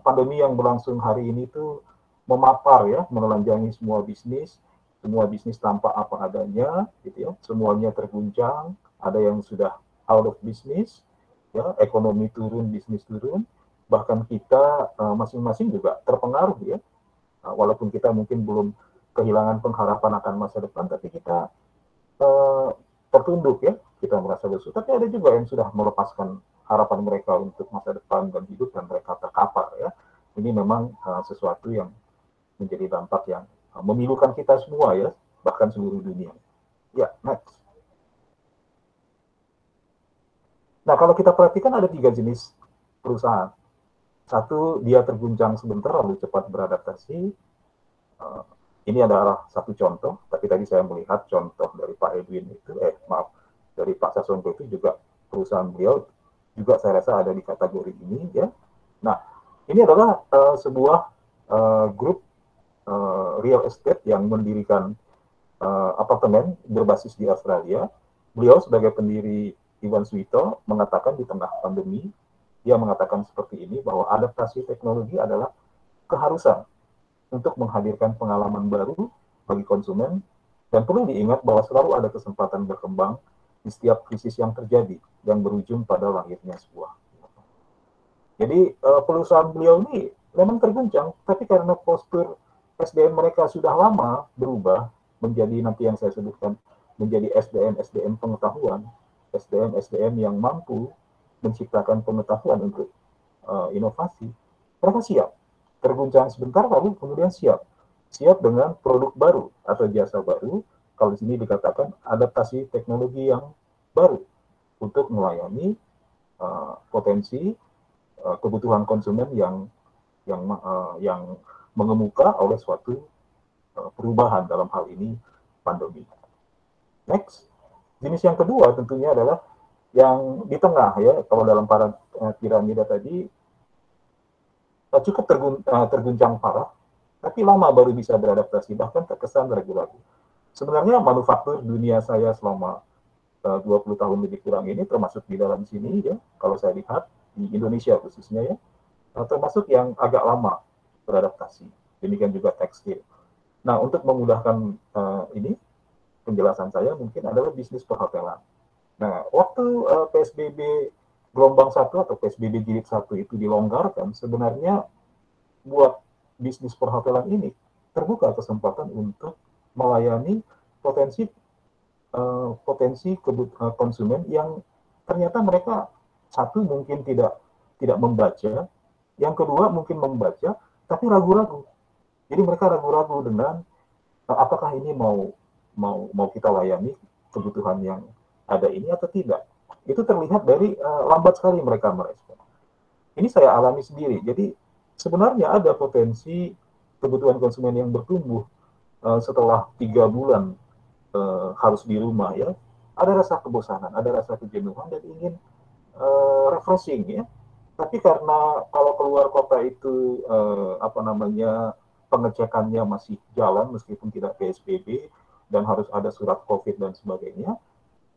Pandemi yang berlangsung hari ini tuh memapar ya, menelanjangi semua bisnis tampak apa adanya, gitu ya. Semuanya terguncang, ada yang sudah out of business, ya, ekonomi turun, bisnis turun, bahkan kita masing-masing juga terpengaruh ya. Walaupun kita mungkin belum kehilangan pengharapan akan masa depan, tapi kita tertunduk ya, kita merasa lesu. Tapi ada juga yang sudah melepaskan harapan mereka untuk masa depan dan hidup, dan mereka terkapar ya. Ini memang sesuatu yang menjadi dampak yang memilukan kita semua ya, bahkan seluruh dunia. Ya, next. Nah, kalau kita perhatikan ada 3 jenis perusahaan. Satu, dia terguncang sebentar lalu cepat beradaptasi. Ini adalah satu contoh, tapi tadi saya melihat contoh dari Pak Edwin itu, dari Pak Sasongko itu juga perusahaan beliau juga saya rasa ada di kategori ini ya. Nah, ini adalah sebuah grup real estate yang mendirikan apartemen berbasis di Australia. Beliau sebagai pendiri Iwan Suwito mengatakan di tengah pandemi, dia mengatakan seperti ini, bahwa adaptasi teknologi adalah keharusan untuk menghadirkan pengalaman baru bagi konsumen, dan perlu diingat bahwa selalu ada kesempatan berkembang di setiap krisis yang terjadi, yang berujung pada lahirnya sebuah. Jadi perusahaan beliau ini memang terguncang, tapi karena postur SDM mereka sudah lama berubah menjadi nanti yang saya sebutkan menjadi SDM pengetahuan, SDM yang mampu menciptakan pengetahuan untuk inovasi, mereka siap. Terguncang sebentar, lalu kemudian siap dengan produk baru atau jasa baru. Kalau di sini dikatakan adaptasi teknologi yang baru untuk melayani potensi kebutuhan konsumen yang mengemuka oleh suatu perubahan, dalam hal ini pandemi. Next, jenis yang kedua tentunya adalah yang di tengah ya. Kalau dalam piramida tadi cukup terguncang parah, tapi lama baru bisa beradaptasi, bahkan terkesan ragu-ragu. Sebenarnya manufaktur dunia saya selama 20 tahun lebih kurang ini, termasuk di dalam sini ya, kalau saya lihat di Indonesia khususnya ya, termasuk yang agak lama beradaptasi. Demikian juga tekstil. Nah, untuk memudahkan ini, penjelasan saya mungkin adalah bisnis perhotelan. Nah, waktu PSBB gelombang 1 atau PSBB jilid 1 itu dilonggarkan, sebenarnya buat bisnis perhotelan ini terbuka kesempatan untuk melayani potensi konsumen yang ternyata mereka, satu mungkin tidak membaca, yang kedua mungkin membaca tapi ragu-ragu. Jadi mereka ragu-ragu dengan apakah ini mau kita layani kebutuhan yang ada ini atau tidak. Itu terlihat dari lambat sekali mereka merespon. Ini saya alami sendiri. Jadi sebenarnya ada potensi kebutuhan konsumen yang bertumbuh setelah 3 bulan harus di rumah ya. Ada rasa kebosanan, ada rasa kejenuhan dan ingin refreshing ya. Tapi karena kalau keluar kota itu pengecekannya masih jalan meskipun tidak PSBB dan harus ada surat COVID dan sebagainya,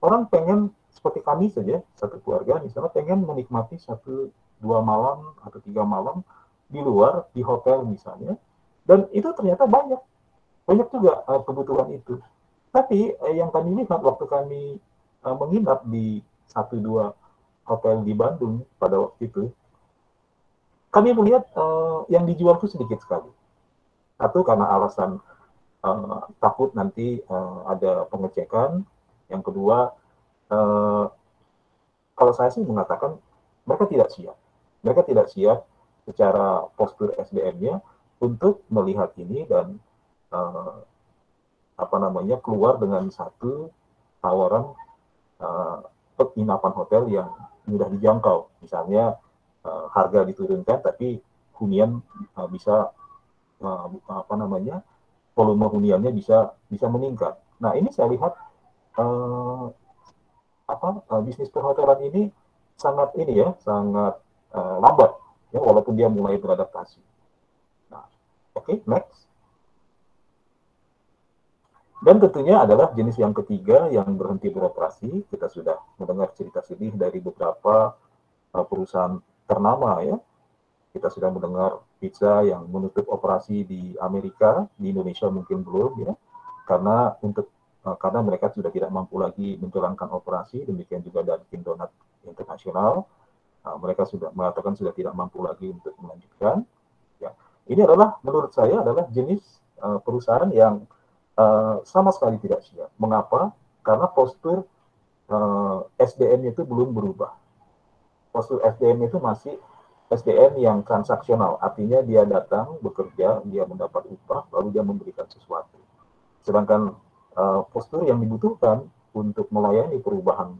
orang pengen seperti kami saja, satu keluarga misalnya pengen menikmati 1-2 malam atau 3 malam di luar, di hotel misalnya, dan itu ternyata banyak juga kebutuhan itu. Tapi yang kami lihat waktu kami menginap di 1-2 hotel di Bandung pada waktu itu, kami melihat yang dijual itu sedikit sekali. Satu, karena alasan takut nanti ada pengecekan. Yang kedua, kalau saya sih mengatakan mereka tidak siap. Mereka tidak siap secara postur SDM-nya untuk melihat ini dan keluar dengan satu tawaran penginapan hotel yang mudah dijangkau. Misalnya harga diturunkan tapi hunian bisa volume huniannya bisa meningkat. Nah, ini saya lihat bisnis perhotelan ini sangat lambat ya, walaupun dia mulai beradaptasi. Nah, oke, next. Dan tentunya adalah jenis yang ketiga yang berhenti beroperasi. Kita sudah mendengar cerita sedih dari beberapa perusahaan ternama ya. Kita sudah mendengar Pizza yang menutup operasi di Amerika, di Indonesia mungkin belum ya, karena mereka sudah tidak mampu lagi menjalankan operasi. Demikian juga Dunkin Donut Internasional, mereka sudah mengatakan sudah tidak mampu lagi untuk melanjutkan. Ya, ini adalah menurut saya adalah jenis perusahaan yang sama sekali tidak siap. Mengapa? Karena postur SDM itu belum berubah. Postur SDM itu masih SDM yang transaksional, artinya dia datang, bekerja, dia mendapat upah, lalu dia memberikan sesuatu. Sedangkan postur yang dibutuhkan untuk melayani perubahan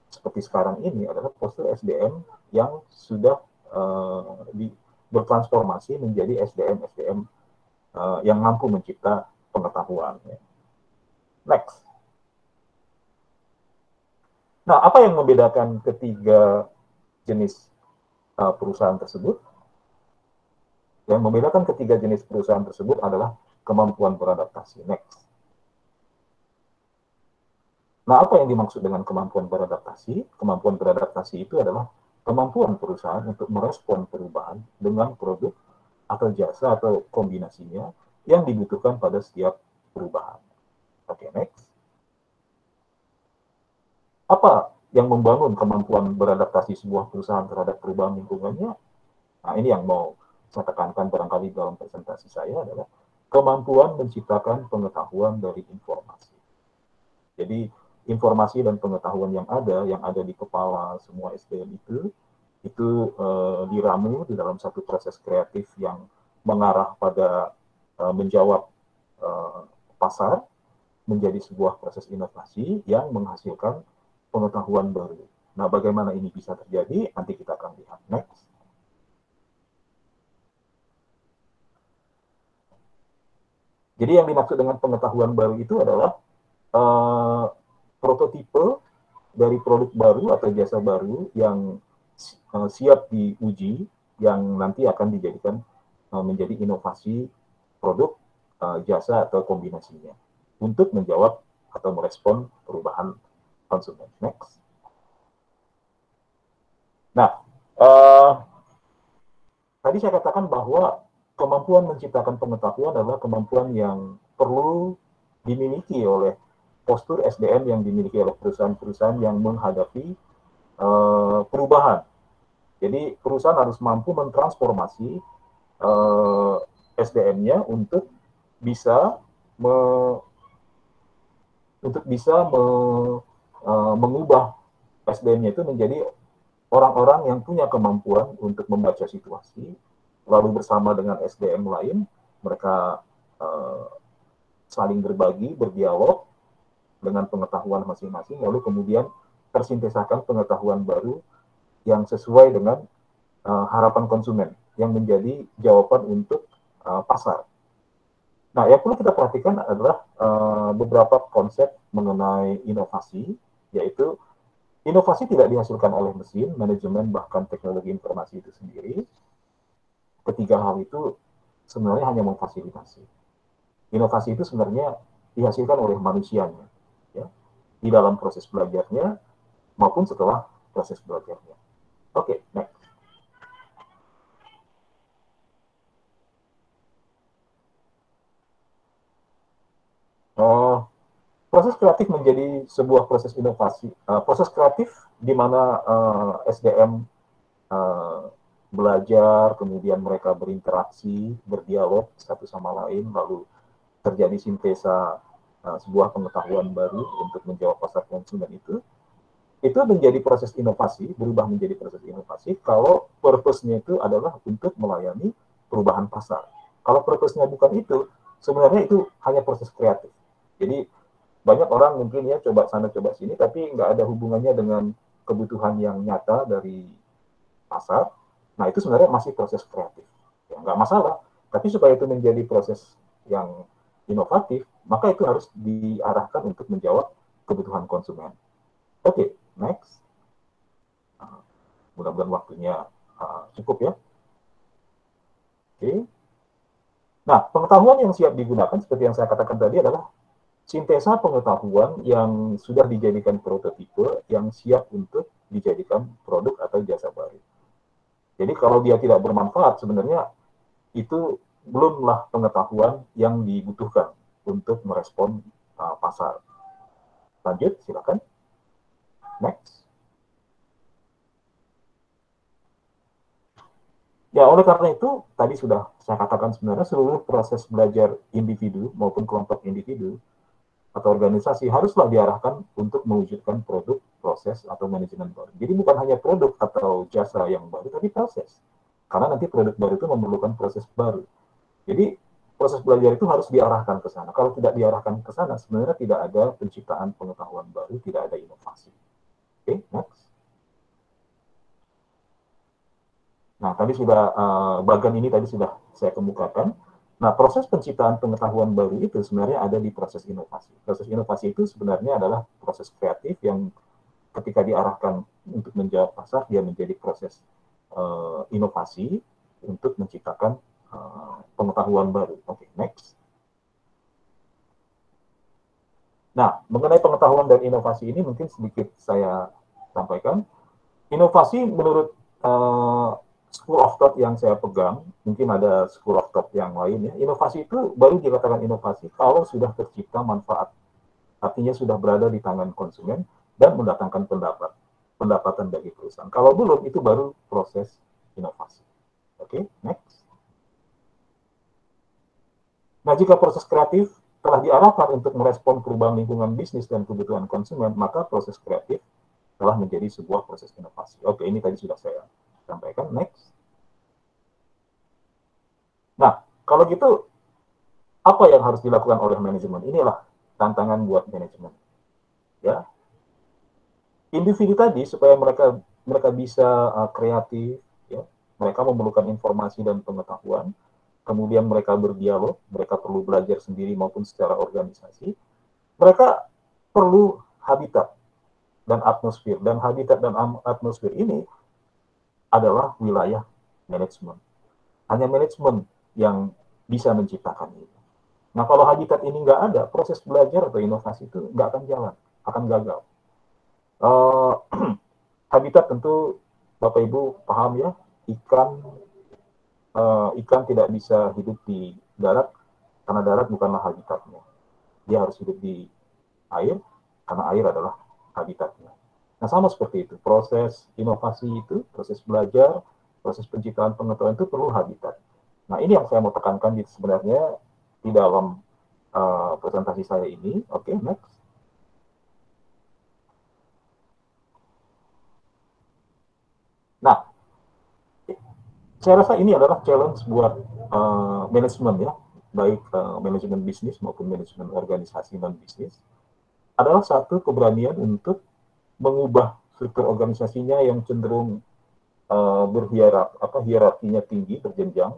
seperti sekarang ini adalah postur SDM yang sudah bertransformasi menjadi SDM yang mampu mencipta pengetahuan. Next. Nah, apa yang membedakan ketiga jenis perusahaan tersebut? Yang membedakan ketiga jenis perusahaan tersebut adalah kemampuan beradaptasi. Next. Nah, apa yang dimaksud dengan kemampuan beradaptasi? Kemampuan beradaptasi itu adalah kemampuan perusahaan untuk merespon perubahan dengan produk atau jasa atau kombinasinya yang dibutuhkan pada setiap perubahan. Oke, next. Apa yang membangun kemampuan beradaptasi sebuah perusahaan terhadap perubahan lingkungannya? Nah, ini yang mau saya tekankan barangkali dalam presentasi saya adalah kemampuan menciptakan pengetahuan dari informasi. Jadi, informasi dan pengetahuan yang ada di kepala semua SDM itu diramu di dalam satu proses kreatif yang mengarah pada menjawab pasar, menjadi sebuah proses inovasi yang menghasilkan pengetahuan baru. Nah, bagaimana ini bisa terjadi? Nanti kita akan lihat. Next. Jadi yang dimaksud dengan pengetahuan baru itu adalah prototipe dari produk baru atau jasa baru yang siap diuji, yang nanti akan dijadikan menjadi inovasi produk, jasa, atau kombinasinya untuk menjawab atau merespon perubahan konsumen. Next. Nah, tadi saya katakan bahwa kemampuan menciptakan pengetahuan adalah kemampuan yang perlu dimiliki oleh postur SDM yang dimiliki oleh perusahaan-perusahaan yang menghadapi perubahan. Jadi perusahaan harus mampu mentransformasi SDM-nya untuk bisa mengubah SDM-nya itu menjadi orang-orang yang punya kemampuan untuk membaca situasi, lalu bersama dengan SDM lain, mereka saling berbagi, berdialog dengan pengetahuan masing-masing, lalu kemudian tersintesakan pengetahuan baru yang sesuai dengan harapan konsumen, yang menjadi jawaban untuk pasar. Nah, yang perlu kita perhatikan adalah beberapa konsep mengenai inovasi, yaitu inovasi tidak dihasilkan oleh mesin, manajemen, bahkan teknologi informasi itu sendiri. Ketiga hal itu sebenarnya hanya memfasilitasi. Inovasi itu sebenarnya dihasilkan oleh manusianya, ya, di dalam proses belajarnya maupun setelah proses belajarnya. Oke, next. Proses kreatif menjadi sebuah proses inovasi. Proses kreatif di mana SDM belajar, kemudian mereka berinteraksi, berdialog satu sama lain, lalu terjadi sintesa sebuah pengetahuan baru untuk menjawab pasar konsumen itu menjadi proses inovasi, berubah menjadi proses inovasi kalau purpose-nya itu adalah untuk melayani perubahan pasar. Kalau purpose-nya bukan itu, sebenarnya itu hanya proses kreatif. Jadi banyak orang mungkin ya coba sana coba sini, tapi nggak ada hubungannya dengan kebutuhan yang nyata dari pasar. Nah, itu sebenarnya masih proses kreatif. Ya, nggak masalah. Tapi supaya itu menjadi proses yang inovatif, maka itu harus diarahkan untuk menjawab kebutuhan konsumen. Oke, next. Mudah-mudahan waktunya cukup ya. Oke. Nah, pengetahuan yang siap digunakan, seperti yang saya katakan tadi, adalah sintesa pengetahuan yang sudah dijadikan prototipe, yang siap untuk dijadikan produk atau jasa baru. Jadi kalau dia tidak bermanfaat, sebenarnya itu belumlah pengetahuan yang dibutuhkan untuk merespon pasar. Lanjut, silakan. Next. Ya, oleh karena itu, tadi sudah saya katakan sebenarnya seluruh proses belajar individu maupun kelompok individu atau organisasi haruslah diarahkan untuk mewujudkan produk, proses, atau manajemen baru. Jadi bukan hanya produk atau jasa yang baru, tapi proses. Karena nanti produk baru itu memerlukan proses baru. Jadi proses belajar itu harus diarahkan ke sana. Kalau tidak diarahkan ke sana, sebenarnya tidak ada penciptaan pengetahuan baru, tidak ada inovasi. Oke, next. Nah, tadi sudah bagian ini tadi sudah saya kemukakan. Nah, proses penciptaan pengetahuan baru itu sebenarnya ada di proses inovasi. Proses inovasi itu sebenarnya adalah proses kreatif yang ketika diarahkan untuk menjawab pasar, dia menjadi proses inovasi untuk menciptakan pengetahuan baru. Oke, next. Nah, mengenai pengetahuan dan inovasi ini mungkin sedikit saya sampaikan. Inovasi menurut school of thought yang saya pegang, mungkin ada school of thought yang lain ya. Inovasi itu baru dikatakan inovasi kalau sudah tercipta manfaat. Artinya sudah berada di tangan konsumen dan mendatangkan pendapatan bagi perusahaan. Kalau belum, itu baru proses inovasi. Oke, next. Nah, jika proses kreatif telah diarahkan untuk merespon perubahan lingkungan bisnis dan kebutuhan konsumen, maka proses kreatif telah menjadi sebuah proses inovasi. Oke, ini tadi sudah saya sampaikan. Next. Nah, kalau gitu, apa yang harus dilakukan oleh manajemen? Inilah tantangan buat manajemen. Ya, individu tadi supaya mereka bisa kreatif, ya, mereka memerlukan informasi dan pengetahuan, kemudian mereka berdialog, mereka perlu belajar sendiri maupun secara organisasi, mereka perlu habitat dan atmosfer, dan habitat dan atmosfer ini adalah wilayah manajemen. Hanya manajemen yang bisa menciptakan itu. Nah, kalau habitat ini nggak ada, proses belajar atau inovasi itu nggak akan jalan, akan gagal. Habitat tentu Bapak Ibu paham ya, ikan tidak bisa hidup di darat karena darat bukanlah habitatnya. Dia harus hidup di air karena air adalah habitatnya. Nah, sama seperti itu, proses inovasi itu, proses belajar, proses penciptaan pengetahuan itu perlu habitat. Nah, ini yang saya mau tekankan sebenarnya di dalam presentasi saya ini. Oke, next. Nah, saya rasa ini adalah challenge buat manajemen ya, baik manajemen bisnis maupun manajemen organisasi non bisnis, adalah satu keberanian untuk mengubah struktur organisasinya yang cenderung hierarkinya tinggi, berjenjang,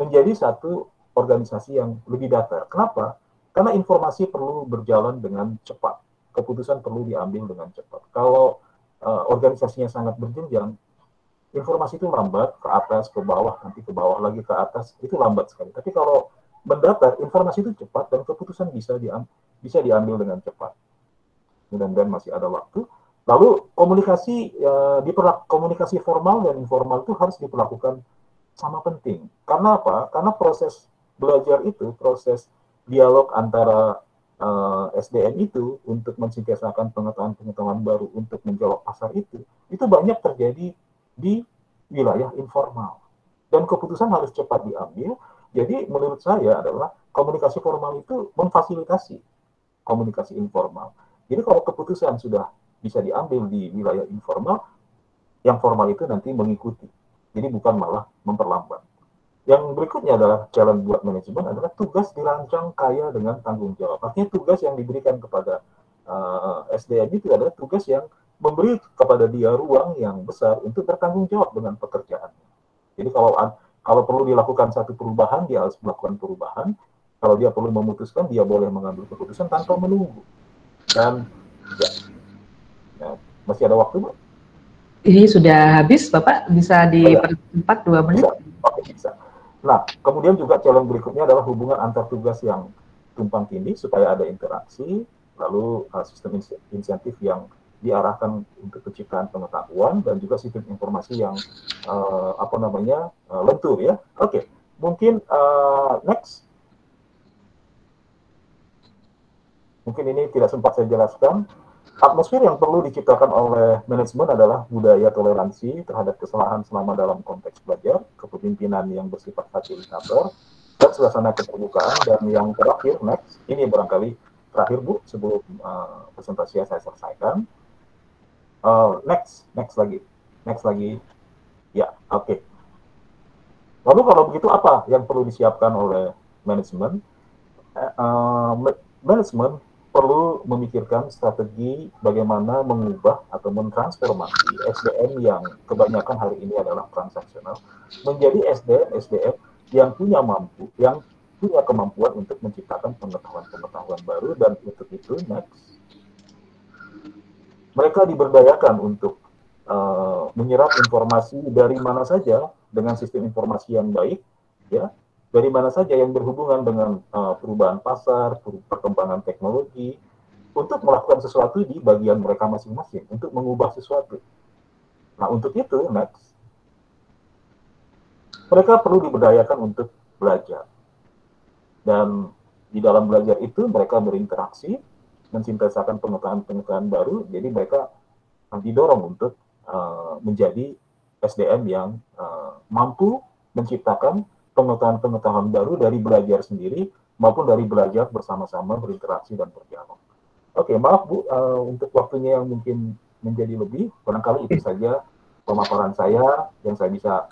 menjadi satu organisasi yang lebih datar. Kenapa? Karena informasi perlu berjalan dengan cepat, keputusan perlu diambil dengan cepat. Kalau organisasinya sangat berjenjang, informasi itu lambat, ke atas, ke bawah, nanti ke bawah lagi ke atas, itu lambat sekali. Tapi kalau mendatar, informasi itu cepat dan keputusan bisa diambil dengan cepat. Mudah-mudahan masih ada waktu. Lalu komunikasi formal dan informal itu harus diperlakukan sama penting. Karena apa? Karena proses belajar itu, proses dialog antara SDM itu untuk mensintesakan pengetahuan-pengetahuan baru untuk menjawab pasar itu banyak terjadi di wilayah informal. Dan keputusan harus cepat diambil. Jadi menurut saya adalah komunikasi formal itu memfasilitasi komunikasi informal. Jadi kalau keputusan sudah bisa diambil di wilayah informal, yang formal itu nanti mengikuti. Jadi bukan malah memperlambat. Yang berikutnya adalah challenge buat manajemen adalah tugas dirancang kaya dengan tanggung jawab. Artinya tugas yang diberikan kepada SDM itu adalah tugas yang memberi kepada dia ruang yang besar untuk bertanggung jawab dengan pekerjaannya. Jadi kalau perlu dilakukan satu perubahan, dia harus melakukan perubahan. Kalau dia perlu memutuskan, dia boleh mengambil keputusan tanpa menunggu. Dan ya, masih ada waktu, Bu? Ini sudah habis, Bapak. Bisa dipercepat 2 menit? Bisa. Oke, bisa. Nah, kemudian juga challenge berikutnya adalah hubungan antar tugas yang tumpang tindih supaya ada interaksi, lalu sistem insentif yang diarahkan untuk penciptaan pengetahuan dan juga sistem informasi yang lentur ya. Oke, mungkin next. Mungkin ini tidak sempat saya jelaskan. Atmosfer yang perlu diciptakan oleh manajemen adalah budaya toleransi terhadap kesalahan selama dalam konteks belajar, kepemimpinan yang bersifat fasilitator, dan suasana keterbukaan. Dan yang terakhir, next, ini barangkali terakhir Bu, sebelum presentasi saya selesaikan. Next lagi. Ya, oke. Lalu kalau begitu apa yang perlu disiapkan oleh manajemen? Manajemen perlu memikirkan strategi bagaimana mengubah atau mentransformasi SDM yang kebanyakan hari ini adalah transaksional menjadi SDM yang punya kemampuan untuk menciptakan pengetahuan baru. Dan untuk itu next, mereka diberdayakan untuk menyerap informasi dari mana saja dengan sistem informasi yang baik, ya. Dari mana saja yang berhubungan dengan perubahan pasar, perkembangan teknologi, untuk melakukan sesuatu di bagian mereka masing-masing, untuk mengubah sesuatu. Nah, untuk itu, next, mereka perlu diberdayakan untuk belajar. Dan di dalam belajar itu, mereka berinteraksi, mensintesakan pengetahuan baru, jadi mereka didorong untuk menjadi SDM yang mampu menciptakan pengetahuan baru dari belajar sendiri maupun dari belajar bersama-sama, berinteraksi dan berdialog. Oke, maaf Bu, untuk waktunya yang mungkin menjadi lebih, barangkali itu saja pemaparan saya yang saya bisa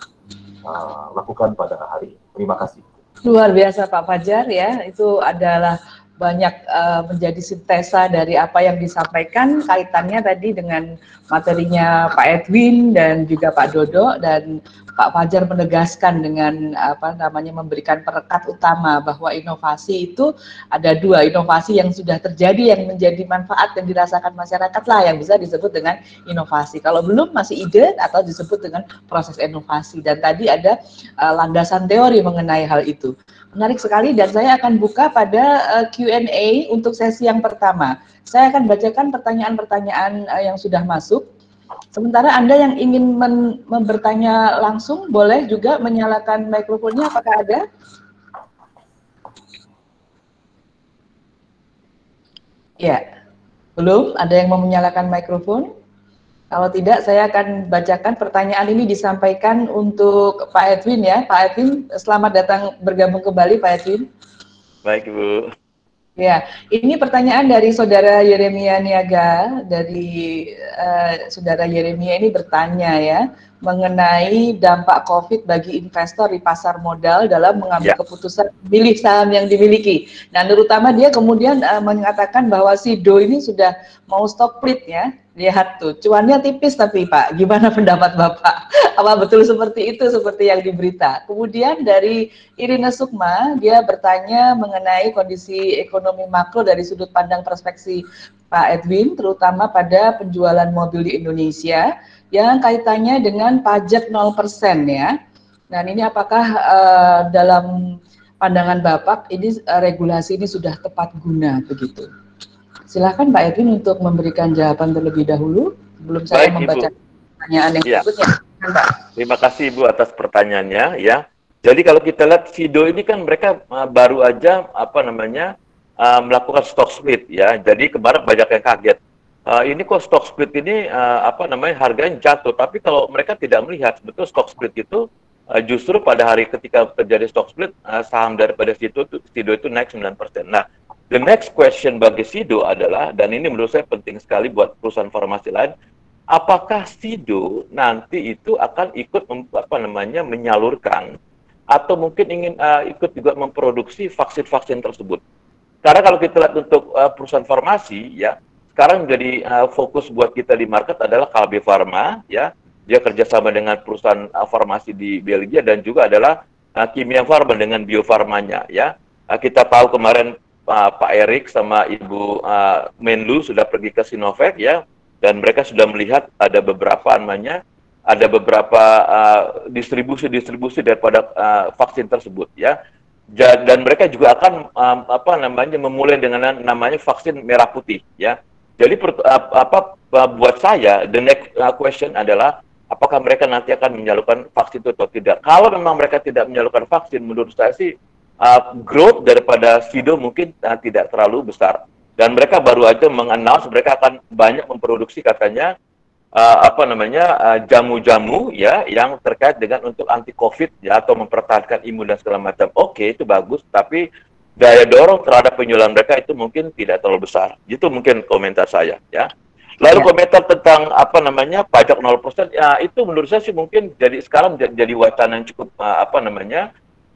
lakukan pada hari ini. Terima kasih. Luar biasa Pak Fajar ya, itu adalah banyak menjadi sintesa dari apa yang disampaikan, kaitannya tadi dengan materinya Pak Edwin dan juga Pak Dodo, dan Pak Fajar menegaskan dengan apa namanya memberikan perekat utama bahwa inovasi itu ada dua, inovasi yang sudah terjadi yang menjadi manfaat dan dirasakan masyarakat lah yang bisa disebut dengan inovasi. Kalau belum masih ide atau disebut dengan proses inovasi, dan tadi ada landasan teori mengenai hal itu. Menarik sekali, dan saya akan buka pada Q&A untuk sesi yang pertama. Saya akan bacakan pertanyaan-pertanyaan yang sudah masuk. Sementara Anda yang ingin bertanya langsung, boleh juga menyalakan mikrofonnya, apakah ada? Ya, belum ada yang mau menyalakan mikrofon? Kalau tidak, saya akan bacakan pertanyaan ini disampaikan untuk Pak Edwin ya. Pak Edwin, selamat datang bergabung kembali Pak Edwin. Baik Ibu. Ya, ini pertanyaan dari Saudara Yeremia Niaga, dari Saudara Yeremia ini bertanya ya, mengenai dampak COVID bagi investor di pasar modal dalam mengambil keputusan memilih saham yang dimiliki. Nah, terutama dia kemudian mengatakan bahwa SIDO ini sudah mau stop split ya. Lihat tuh, cuannya tipis tapi Pak, gimana pendapat Bapak? Apa betul seperti itu, seperti yang diberita? Kemudian dari Irina Sukma, dia bertanya mengenai kondisi ekonomi makro dari sudut pandang perspektif Pak Edwin, terutama pada penjualan mobil di Indonesia, yang kaitannya dengan pajak 0% ya. Dan ini apakah dalam pandangan Bapak, ini regulasi ini sudah tepat guna begitu? Silakan Pak Edwin untuk memberikan jawaban terlebih dahulu sebelum saya membaca pertanyaan yang berikutnya. Terima kasih Ibu atas pertanyaannya ya. Jadi kalau kita lihat SIDO ini kan mereka baru aja melakukan stock split ya. Jadi kemarin banyak yang kaget. Ini kok stock split ini harganya jatuh. Tapi kalau mereka tidak melihat betul stock split itu justru pada hari ketika terjadi stock split saham daripada SIDO itu naik 9%. Nah, the next question bagi SIDO adalah, dan ini menurut saya penting sekali buat perusahaan farmasi lain, apakah SIDO nanti itu akan ikut menyalurkan atau mungkin ingin ikut juga memproduksi vaksin-vaksin tersebut? Karena kalau kita lihat untuk perusahaan farmasi, ya sekarang menjadi fokus buat kita di market adalah Kalbe Pharma, ya dia kerjasama dengan perusahaan farmasi di Belgia dan juga adalah Kimia Pharma dengan Bio Farmanya, ya kita tahu kemarin Pak Erik sama Ibu Menlu sudah pergi ke Sinovac ya, dan mereka sudah melihat ada beberapa distribusi daripada vaksin tersebut ya, dan mereka juga akan memulai dengan namanya vaksin merah putih ya. Jadi buat saya the next question adalah apakah mereka nanti akan menyalurkan vaksin itu atau tidak. Kalau memang mereka tidak menyalurkan vaksin, menurut saya sih growth daripada SIDO mungkin tidak terlalu besar, dan mereka baru aja mengannounce mereka akan banyak memproduksi katanya jamu-jamu ya yang terkait dengan untuk anti COVID ya, atau mempertahankan imun dan segala macam. Oke, itu bagus, tapi daya dorong terhadap penjualan mereka itu mungkin tidak terlalu besar. Itu mungkin komentar saya ya. Lalu komentar tentang pajak 0%, ya itu menurut saya sih mungkin sekarang jadi wacana yang cukup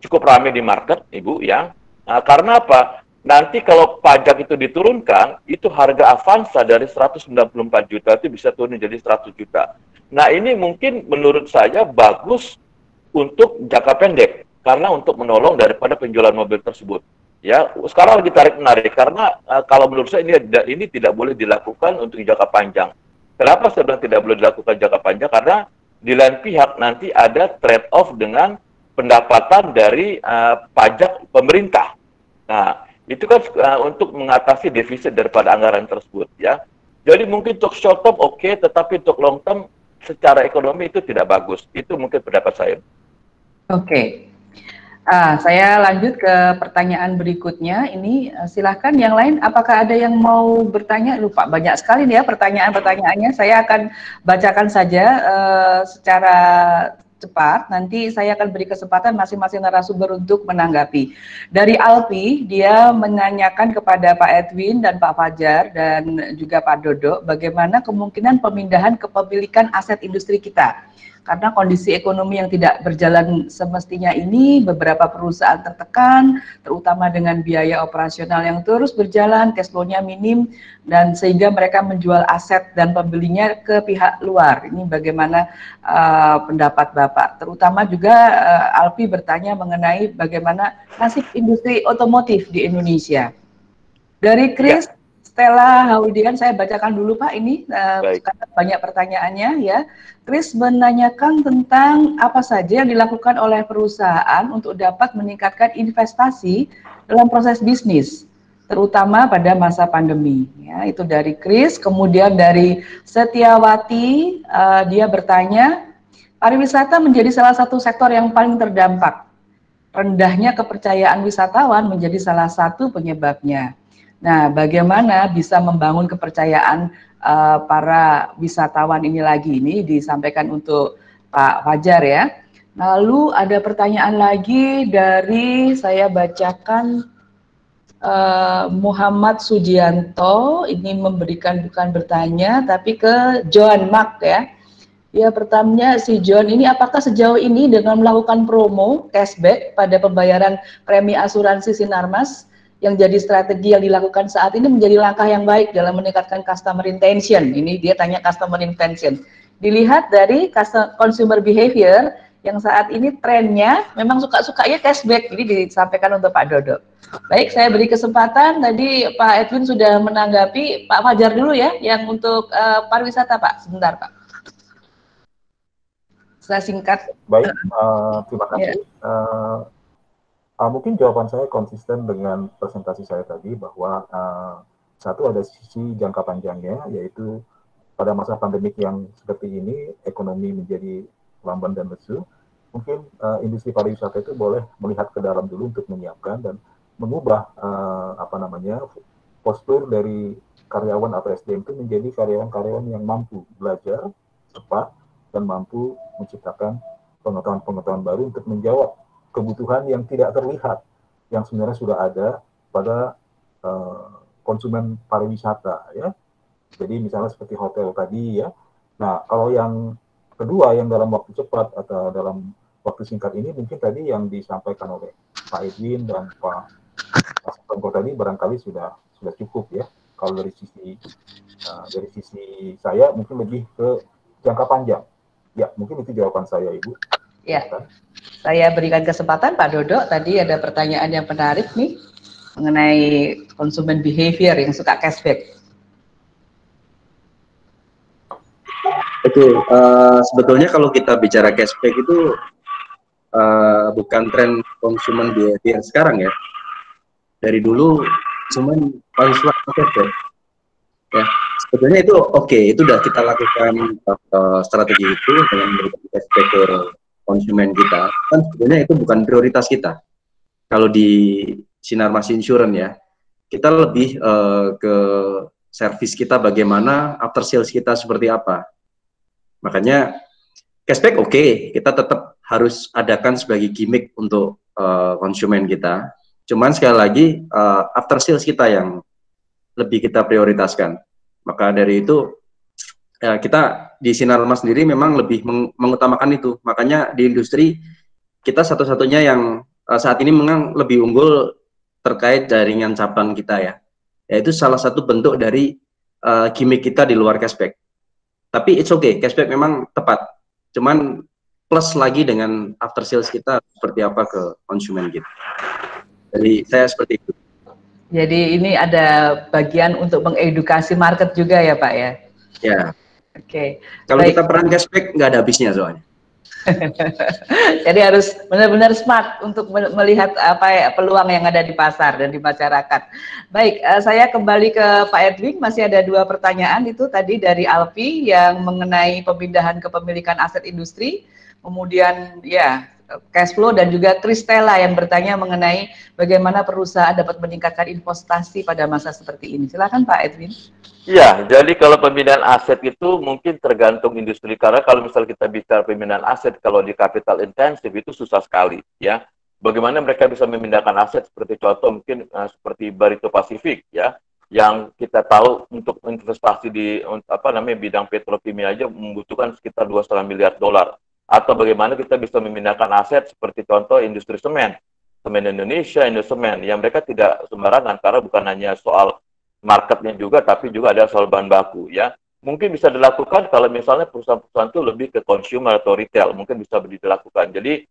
cukup ramai di market, Ibu, ya. Karena apa? Nanti kalau pajak itu diturunkan, itu harga Avanza dari 194 juta itu bisa turun jadi 100 juta. Nah, ini mungkin menurut saya bagus untuk jangka pendek, karena untuk menolong daripada penjualan mobil tersebut. Ya, sekarang lagi tarik-menarik, karena kalau menurut saya ini tidak boleh dilakukan untuk jangka panjang. Kenapa saya bilang tidak boleh dilakukan jangka panjang? Karena di lain pihak nanti ada trade-off dengan pendapatan dari pajak pemerintah. Nah, itu kan untuk mengatasi defisit daripada anggaran tersebut ya. Jadi mungkin untuk short term oke, tetapi untuk long term secara ekonomi itu tidak bagus. Itu mungkin pendapat saya. Oke. Saya lanjut ke pertanyaan berikutnya. Ini silahkan yang lain, apakah ada yang mau bertanya? Lupa, banyak sekali nih ya pertanyaan-pertanyaannya. Saya akan bacakan saja secara cepat, nanti saya akan beri kesempatan masing-masing narasumber untuk menanggapi. Dari Alpi, dia menanyakan kepada Pak Edwin dan Pak Fajar dan juga Pak Dodo, bagaimana kemungkinan pemindahan kepemilikan aset industri kita. Karena kondisi ekonomi yang tidak berjalan semestinya ini, beberapa perusahaan tertekan, terutama dengan biaya operasional yang terus berjalan, cash flow-nya minim, dan sehingga mereka menjual aset dan pembelinya ke pihak luar. Ini bagaimana pendapat Bapak? Terutama juga Alpi bertanya mengenai bagaimana nasib industri otomotif di Indonesia. Dari Chris, Stella Haudian, saya bacakan dulu Pak ini, karena banyak pertanyaannya ya. Chris menanyakan tentang apa saja yang dilakukan oleh perusahaan untuk dapat meningkatkan investasi dalam proses bisnis, terutama pada masa pandemi. Ya, itu dari Chris. Kemudian dari Setiawati, dia bertanya, pariwisata menjadi salah satu sektor yang paling terdampak. Rendahnya kepercayaan wisatawan menjadi salah satu penyebabnya. Nah, bagaimana bisa membangun kepercayaan para wisatawan ini lagi? Ini disampaikan untuk Pak Fajar ya. Lalu ada pertanyaan lagi dari, saya bacakan, Muhammad Sujianto. Ini memberikan, bukan bertanya, tapi ke John Mark ya. Ya, pertamanya si John ini, apakah sejauh ini dengan melakukan promo cashback pada pembayaran premi asuransi Sinarmas yang jadi strategi yang dilakukan saat ini menjadi langkah yang baik dalam meningkatkan customer retention? Ini dia tanya customer retention. Dilihat dari consumer behavior yang saat ini trennya memang suka-sukanya cashback. Ini disampaikan untuk Pak Dodo. Baik, saya beri kesempatan. Tadi Pak Edwin sudah menanggapi. Pak Fajar dulu ya, yang untuk pariwisata Pak. Sebentar Pak. Saya singkat. Baik, terima kasih. Mungkin jawaban saya konsisten dengan presentasi saya tadi bahwa satu ada sisi jangka panjangnya, yaitu pada masa pandemik yang seperti ini, ekonomi menjadi lamban dan lesu. Mungkin industri pariwisata itu boleh melihat ke dalam dulu untuk menyiapkan dan mengubah postur dari karyawan atau SDM itu menjadi karyawan-karyawan yang mampu belajar cepat dan mampu menciptakan pengetahuan-pengetahuan baru untuk menjawab kebutuhan yang tidak terlihat, yang sebenarnya sudah ada pada konsumen pariwisata ya. Jadi misalnya seperti hotel tadi ya. Nah, kalau yang kedua yang dalam waktu cepat atau dalam waktu singkat ini, mungkin tadi yang disampaikan oleh Pak Edwin dan Pak Tengko tadi barangkali sudah cukup ya. Kalau dari sisi saya mungkin lebih ke jangka panjang. Ya, mungkin itu jawaban saya, Ibu. Ya, saya berikan kesempatan Pak Dodo. Tadi ada pertanyaan yang menarik nih mengenai konsumen behavior yang suka cashback. Betul. Sebetulnya kalau kita bicara cashback itu bukan tren konsumen behavior sekarang ya. Dari dulu konsumen paling suka cashback. Ya, sebetulnya itu oke, itu sudah kita lakukan strategi itu dengan memberikan cashback ke konsumen kita, kan sebetulnya itu bukan prioritas kita. Kalau di Sinarmas Insurance ya, kita lebih ke service kita, bagaimana after sales kita seperti apa. Makanya cashback oke, kita tetap harus adakan sebagai gimmick untuk konsumen kita. Cuman sekali lagi after sales kita yang lebih kita prioritaskan. Maka dari itu ya, kita di Sinarmas sendiri memang lebih mengutamakan itu. Makanya di industri kita satu-satunya yang saat ini memang lebih unggul terkait jaringan cabang kita ya. Yaitu salah satu bentuk dari gimmick kita di luar cashback. Tapi it's okay, cashback memang tepat. Cuman plus lagi dengan after sales kita seperti apa ke konsumen kita. Jadi saya seperti itu. Jadi ini ada bagian untuk mengedukasi market juga ya Pak ya? Ya. Oke. Kalau kita peran cashback nggak ada habisnya soalnya. Jadi harus benar-benar smart untuk melihat apa ya, peluang yang ada di pasar dan di masyarakat. Baik, saya kembali ke Pak Edwin. Masih ada 2 pertanyaan itu tadi dari Alfi yang mengenai pemindahan kepemilikan aset industri. Kemudian ya Cash Flow dan juga Kristela yang bertanya mengenai bagaimana perusahaan dapat meningkatkan investasi pada masa seperti ini. Silakan Pak Edwin. Ya, jadi kalau pemindahan aset itu mungkin tergantung industri, karena kalau misal kita bicara pemindahan aset, kalau di capital intensif itu susah sekali, ya. Bagaimana mereka bisa memindahkan aset seperti contoh mungkin seperti Barito Pacific, ya, yang kita tahu untuk investasi di bidang petrokimia aja membutuhkan sekitar 2,5 miliar dolar. Atau bagaimana kita bisa memindahkan aset seperti contoh industri semen Indonesia, Indosemen, yang mereka tidak sembarangan karena bukan hanya soal marketnya juga, tapi juga ada soal bahan baku, ya. Mungkin bisa dilakukan kalau misalnya perusahaan-perusahaan itu lebih ke consumer atau retail, mungkin bisa dilakukan. Jadi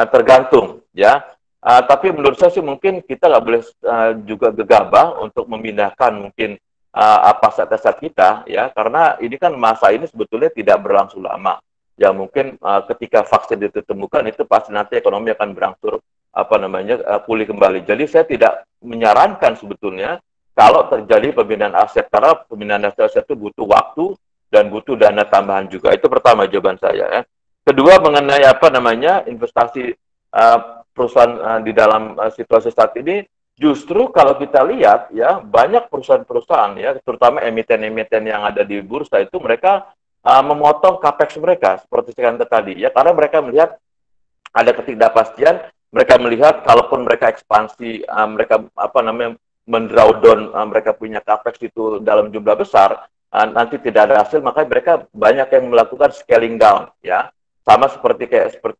tergantung, ya. Tapi menurut saya sih mungkin kita nggak boleh juga gegabah untuk memindahkan mungkin aset-aset kita, ya, karena ini kan masa ini sebetulnya tidak berlangsung lama. Ya mungkin ketika vaksin ditemukan itu pasti nanti ekonomi akan berangsur pulih kembali. Jadi saya tidak menyarankan sebetulnya kalau terjadi pemindahan aset, karena pemindahan aset itu butuh waktu dan butuh dana tambahan juga. Itu pertama jawaban saya, ya. Kedua mengenai investasi perusahaan di dalam situasi saat ini, justru kalau kita lihat, ya, banyak perusahaan-perusahaan, ya, terutama emiten-emiten yang ada di bursa itu mereka memotong capex mereka seperti saya katakan tadi, ya, karena mereka melihat ada ketidakpastian, mereka melihat kalaupun mereka ekspansi, mereka mendraw down mereka punya capex itu dalam jumlah besar, nanti tidak ada hasil, maka mereka banyak yang melakukan scaling down, ya. Sama seperti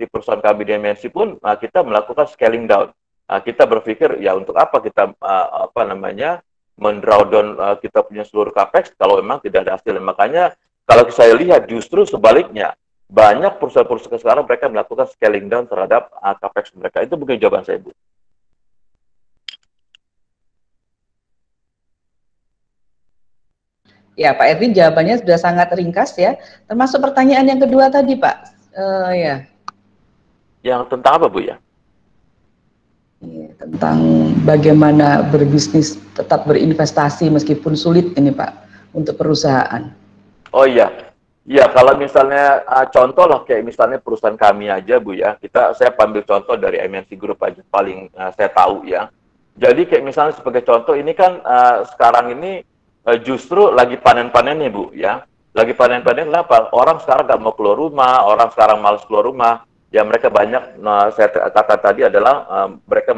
perusahaan kami di MNC pun kita melakukan scaling down. Kita berpikir ya untuk apa kita mendraw down kita punya seluruh capex kalau memang tidak ada hasil. Makanya kalau saya lihat justru sebaliknya, banyak perusahaan-perusahaan sekarang mereka melakukan scaling down terhadap capex mereka. Itu mungkin jawaban saya, Bu. Ya, Pak Edwin jawabannya sudah sangat ringkas, ya. Termasuk pertanyaan yang kedua tadi, Pak. Ya. Yang tentang apa, Bu, ya? Ya, tentang bagaimana berbisnis, tetap berinvestasi meskipun sulit ini, Pak, untuk perusahaan. Oh iya. Ya, kalau misalnya contoh lah kayak misalnya perusahaan kami aja, Bu, ya. Saya ambil contoh dari MNC Group aja paling saya tahu, ya. Jadi kayak misalnya sebagai contoh ini kan sekarang ini justru lagi panen-panennya, Bu, ya. Lagi panen-panen kenapa? Orang sekarang nggak mau keluar rumah, orang sekarang malas keluar rumah. Ya mereka banyak, saya katakan tadi adalah mereka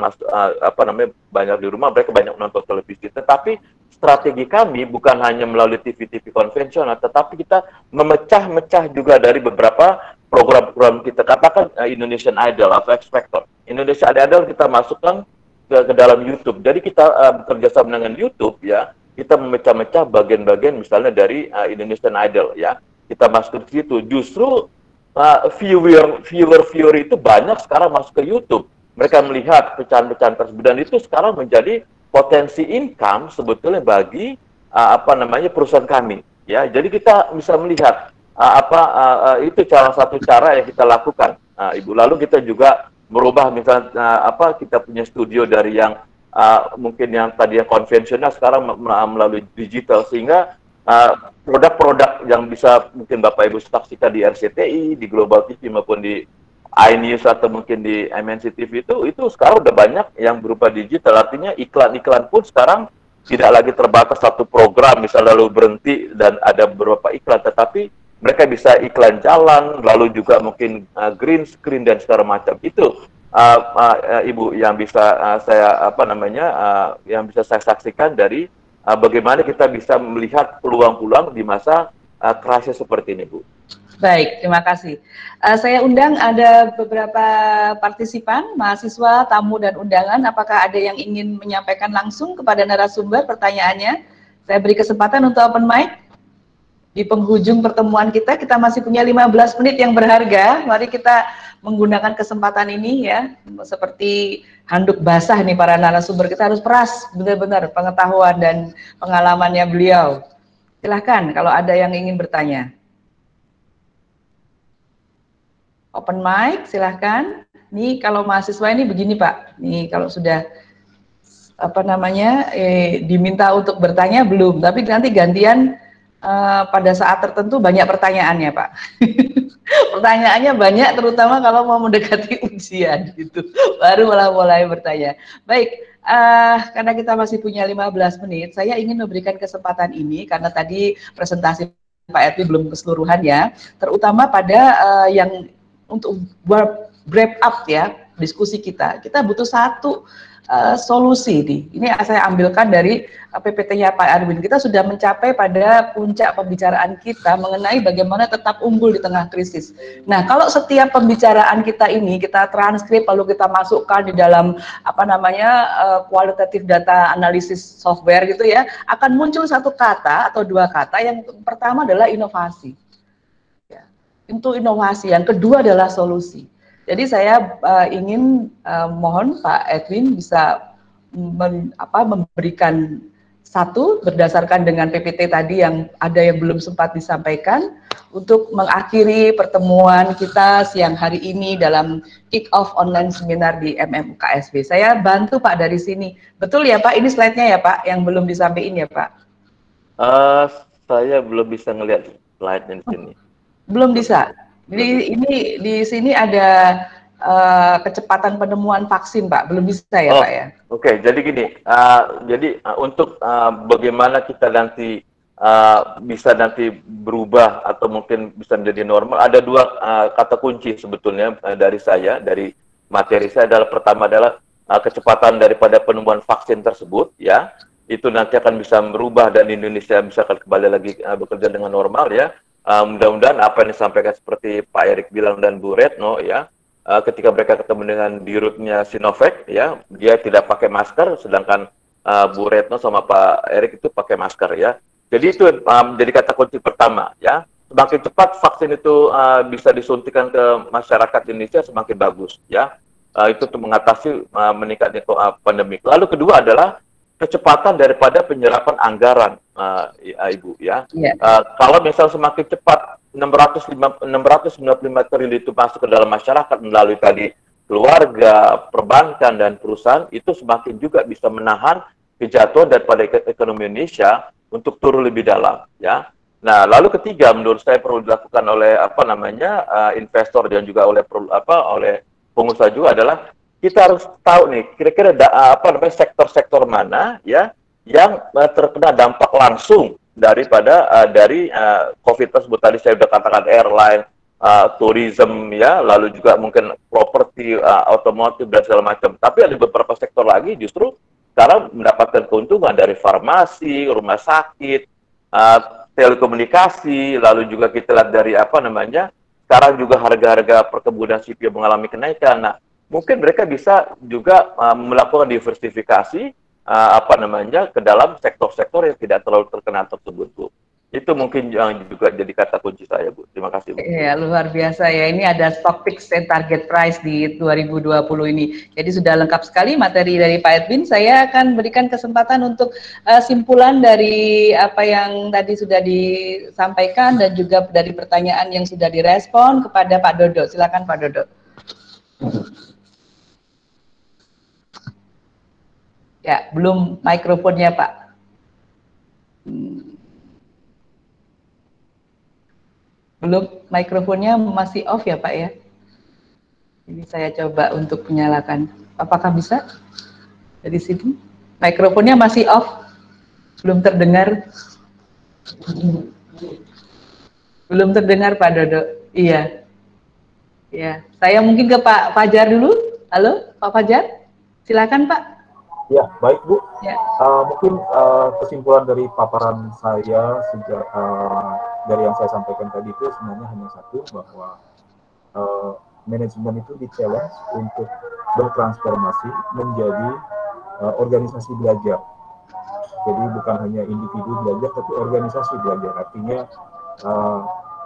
banyak di rumah, mereka banyak nonton televisi. Tetapi strategi kami bukan hanya melalui TV-TV konvensional, tetapi kita memecah-mecah juga dari beberapa program-program kita. Katakan Indonesian Idol atau X Factor. Indonesian Idol kita masukkan ke dalam YouTube. Jadi kita bekerja sama dengan YouTube, ya. Kita memecah-mecah bagian-bagian misalnya dari Indonesian Idol, ya. Kita masuk ke situ. Justru viewer itu banyak sekarang masuk ke YouTube. Mereka melihat pecahan-pecahan tersebut dan itu sekarang menjadi potensi income sebetulnya bagi perusahaan kami, ya. Jadi kita bisa melihat itu salah satu cara yang kita lakukan, Ibu. Lalu kita juga merubah misalnya kita punya studio dari yang mungkin yang tadi yang konvensional sekarang melalui digital, sehingga produk-produk yang bisa mungkin Bapak Ibu saksikan di RCTI, di Global TV maupun di iNews atau mungkin di MNC TV itu sekarang udah banyak yang berupa digital. Artinya iklan-iklan pun sekarang tidak lagi terbatas satu program misalnya lalu berhenti dan ada beberapa iklan, tetapi mereka bisa iklan jalan, lalu juga mungkin green screen dan segala macam. Itu Ibu yang bisa yang bisa saya saksikan dari bagaimana kita bisa melihat peluang-peluang di masa krisis seperti ini, Bu. Baik, terima kasih. Saya undang ada beberapa partisipan, mahasiswa, tamu, dan undangan. Apakah ada yang ingin menyampaikan langsung kepada narasumber pertanyaannya? Saya beri kesempatan untuk open mic. Di penghujung pertemuan kita masih punya 15 menit yang berharga. Mari kita menggunakan kesempatan ini, ya. Seperti handuk basah nih para narasumber, kita harus peras benar-benar pengetahuan dan pengalamannya beliau. Silahkan kalau ada yang ingin bertanya. Open mic, silahkan. Nih kalau mahasiswa ini begini, Pak. Nih kalau sudah diminta untuk bertanya belum, tapi nanti gantian pada saat tertentu banyak pertanyaannya, Pak. Pertanyaannya banyak, terutama kalau mau mendekati ujian gitu. Baru malah mulai bertanya. Baik, karena kita masih punya 15 menit, saya ingin memberikan kesempatan ini karena tadi presentasi Pak Edwin belum keseluruhan ya, terutama pada yang untuk wrap up ya diskusi kita. Kita butuh satu solusi nih. Ini saya ambilkan dari PPT-nya Pak Arwin. Kita sudah mencapai pada puncak pembicaraan kita mengenai bagaimana tetap unggul di tengah krisis. Nah, kalau setiap pembicaraan kita ini kita transkrip lalu kita masukkan di dalam apa namanya qualitative data analysis software gitu ya, akan muncul satu kata atau dua kata. Yang pertama adalah inovasi. Ya, itu inovasi. Yang kedua adalah solusi. Jadi saya ingin mohon Pak Edwin bisa memberikan satu berdasarkan dengan PPT tadi yang ada yang belum sempat disampaikan untuk mengakhiri pertemuan kita siang hari ini dalam kick off online seminar di MMUKSB. Saya bantu Pak dari sini. Betul ya Pak? Ini slide-nya ya Pak yang belum disampaikan ya Pak? Saya belum bisa ngelihat slide-nya di sini. Belum bisa. Jadi ini di sini ada kecepatan penemuan vaksin, Pak. Belum bisa ya, Pak ya? Oke, jadi gini. Untuk bagaimana kita nanti bisa nanti berubah atau mungkin bisa menjadi normal, ada dua kata kunci sebetulnya dari materi saya adalah pertama adalah kecepatan daripada penemuan vaksin tersebut, ya. Itu nanti akan bisa berubah dan Indonesia bisa kembali lagi bekerja dengan normal, ya. Mudah-mudahan apa yang disampaikan seperti Pak Erik bilang dan Bu Retno ya, ketika mereka ketemu dengan dirutnya Sinovac ya, dia tidak pakai masker, sedangkan Bu Retno sama Pak Erik itu pakai masker ya. Jadi itu jadi kata kunci pertama ya. Semakin cepat vaksin itu bisa disuntikan ke masyarakat Indonesia semakin bagus ya. Itu untuk mengatasi meningkatnya pandemi. Lalu kedua adalah kecepatan daripada penyerapan anggaran, Ibu ya. Yeah. Kalau misal semakin cepat 695 triliun itu masuk ke dalam masyarakat melalui tadi keluarga, perbankan dan perusahaan, itu semakin juga bisa menahan kejatuhan daripada ekonomi Indonesia untuk turun lebih dalam ya. Nah, lalu ketiga menurut saya perlu dilakukan oleh investor dan juga oleh pengusaha juga adalah kita harus tahu nih kira-kira sektor-sektor mana ya yang terkena dampak langsung daripada dari COVID tersebut. Tadi saya sudah katakan airline, tourism ya, lalu juga mungkin properti, otomotif dan segala macam. Tapi ada beberapa sektor lagi justru sekarang mendapatkan keuntungan dari farmasi, rumah sakit, telekomunikasi, lalu juga kita lihat dari sekarang juga harga-harga perkebunan sipil mengalami kenaikan. Nah, mungkin mereka bisa juga melakukan diversifikasi ke dalam sektor-sektor yang tidak terlalu terkena tersebut, Bu. Itu mungkin juga jadi kata kunci saya, Bu. Terima kasih, Bu. Iya, luar biasa ya. Ini ada stock fix and target price di 2020 ini. Jadi sudah lengkap sekali materi dari Pak Edwin. Saya akan berikan kesempatan untuk simpulan dari apa yang tadi sudah disampaikan dan juga dari pertanyaan yang sudah direspon kepada Pak Dodo. Silakan Pak Dodo. Ya, belum mikrofonnya, Pak. Belum, mikrofonnya masih off ya, Pak ya. Ini saya coba untuk menyalakan. Apakah bisa? Dari sini. Mikrofonnya masih off. Belum terdengar. Belum terdengar, Pak Dodo. Iya. Ya, saya mungkin ke Pak Fajar dulu. Halo, Pak Fajar. Silakan, Pak. Ya, baik Bu. Ya. Mungkin kesimpulan dari paparan saya sejak dari yang saya sampaikan tadi itu sebenarnya hanya satu, bahwa manajemen itu di-challenge untuk bertransformasi menjadi organisasi belajar. Jadi bukan hanya individu belajar, tapi organisasi belajar. Artinya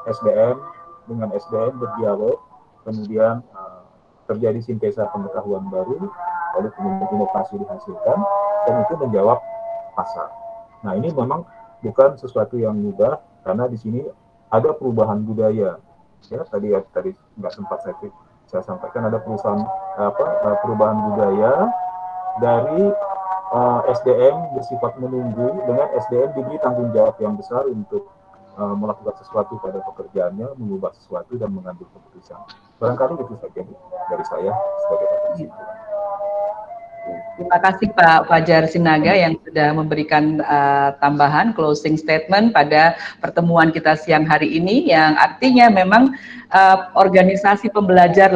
SDM dengan SDM berdialog, kemudian terjadi sintesa pengetahuan baru, lalu kemudian inovasi dihasilkan, dan itu menjawab pasar. Nah, ini memang bukan sesuatu yang mudah, karena di sini ada perubahan budaya. Ya, tadi nggak sempat saya sampaikan, ada perubahan budaya dari SDM bersifat menunggu dengan SDM diberi tanggung jawab yang besar untuk melakukan sesuatu pada pekerjaannya, mengubah sesuatu dan mengambil keputusan. Barangkali itu saja dari saya sebagai akademisi. Terima kasih Pak Fajar Sinaga yang sudah memberikan tambahan closing statement pada pertemuan kita siang hari ini, yang artinya memang organisasi pembelajar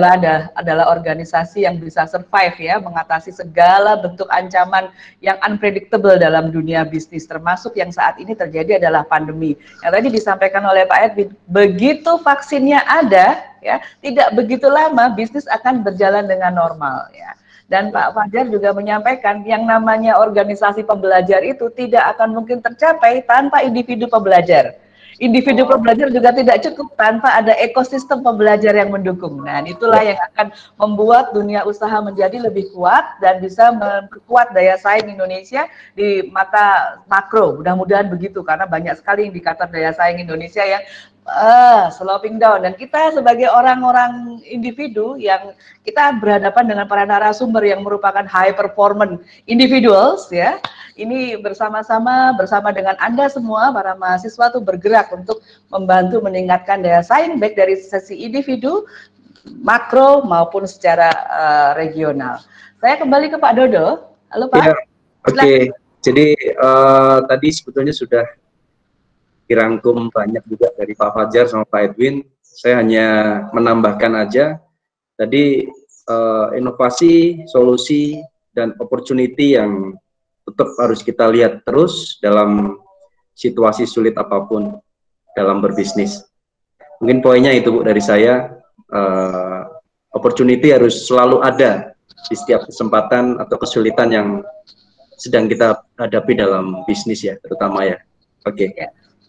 adalah organisasi yang bisa survive ya, mengatasi segala bentuk ancaman yang unpredictable dalam dunia bisnis, termasuk yang saat ini terjadi adalah pandemi. Yang tadi disampaikan oleh Pak Edwin, begitu vaksinnya ada ya, tidak begitu lama bisnis akan berjalan dengan normal ya. Dan Pak Fajar juga menyampaikan yang namanya organisasi pembelajar itu tidak akan mungkin tercapai tanpa individu pembelajar. Individu pembelajar juga tidak cukup tanpa ada ekosistem pembelajar yang mendukung. Nah, itulah yang akan membuat dunia usaha menjadi lebih kuat dan bisa memperkuat daya saing Indonesia di mata makro. Mudah-mudahan begitu, karena banyak sekali indikator daya saing Indonesia yang sloping down, dan kita sebagai orang-orang individu yang kita berhadapan dengan para narasumber yang merupakan high performance individuals ya, ini bersama-sama bersama dengan Anda semua para mahasiswa tuh bergerak untuk membantu meningkatkan daya saing baik dari sisi individu, makro maupun secara regional. Saya kembali ke Pak Dodo. Halo Pak. Ya, oke. Jadi tadi sebetulnya sudah dirangkum banyak juga dari Pak Fajar sama Pak Edwin. Saya hanya menambahkan aja tadi inovasi, solusi, dan opportunity yang tetap harus kita lihat terus dalam situasi sulit apapun dalam berbisnis. Mungkin poinnya itu Bu dari saya, opportunity harus selalu ada di setiap kesempatan atau kesulitan yang sedang kita hadapi dalam bisnis ya, terutama ya. Oke.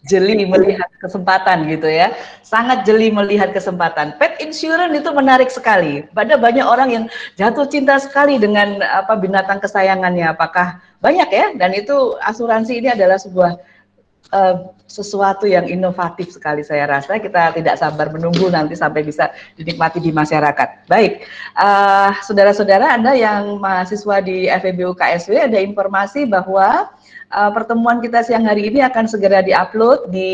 Jeli melihat kesempatan gitu ya, sangat jeli melihat kesempatan. Pet insurance itu menarik sekali. Pada banyak orang yang jatuh cinta sekali dengan binatang kesayangannya. Apakah banyak ya? Dan itu asuransi ini adalah sebuah sesuatu yang inovatif sekali, saya rasa. Kita tidak sabar menunggu nanti sampai bisa dinikmati di masyarakat. Baik, saudara-saudara Anda yang mahasiswa di FEB UKSW, ada informasi bahwa pertemuan kita siang hari ini akan segera diupload di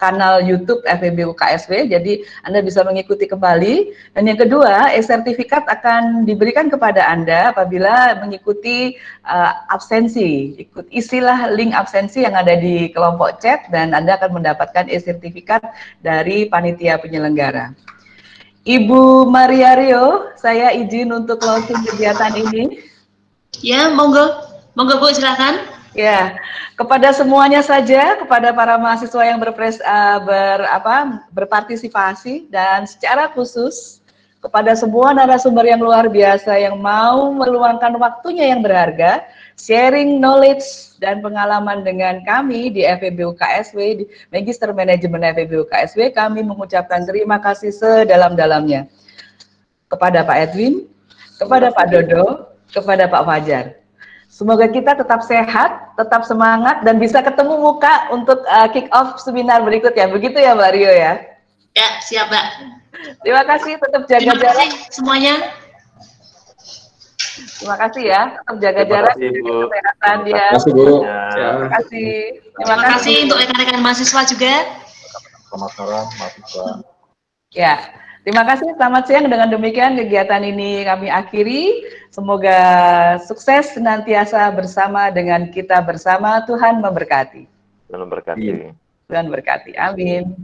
kanal YouTube FEB UKSW, jadi Anda bisa mengikuti kembali. Dan yang kedua, sertifikat akan diberikan kepada Anda apabila mengikuti absensi. Isilah link absensi yang ada di kelompok chat dan Anda akan mendapatkan sertifikat dari panitia penyelenggara. Ibu Maria Rio, saya izin untuk closing kegiatan ini. Ya, monggo Bu, silakan. Ya, kepada semuanya saja, kepada para mahasiswa yang berpartisipasi, dan secara khusus kepada semua narasumber yang luar biasa yang mau meluangkan waktunya yang berharga, sharing knowledge dan pengalaman dengan kami di FEB UKSW, di Magister Manajemen FEB UKSW, kami mengucapkan terima kasih sedalam-dalamnya kepada Pak Edwin, kepada Pak Dodo, kepada Pak Fajar. Semoga kita tetap sehat, tetap semangat, dan bisa ketemu muka untuk kick off seminar berikutnya. Begitu ya Mbak Rio ya? Ya, siap Mbak. Terima kasih, tetap jaga jarak. Terima kasih semuanya. Terima kasih ya, tetap jaga jarak, kesehatan ya. Terima kasih Bu. Terima kasih. Terima kasih untuk rekan-rekan mahasiswa juga. Selamat malam, mahasiswa. Ya. Terima kasih, selamat siang. Dengan demikian kegiatan ini kami akhiri. Semoga sukses senantiasa bersama dengan kita bersama. Tuhan memberkati. Tuhan memberkati. Tuhan berkati. Amin.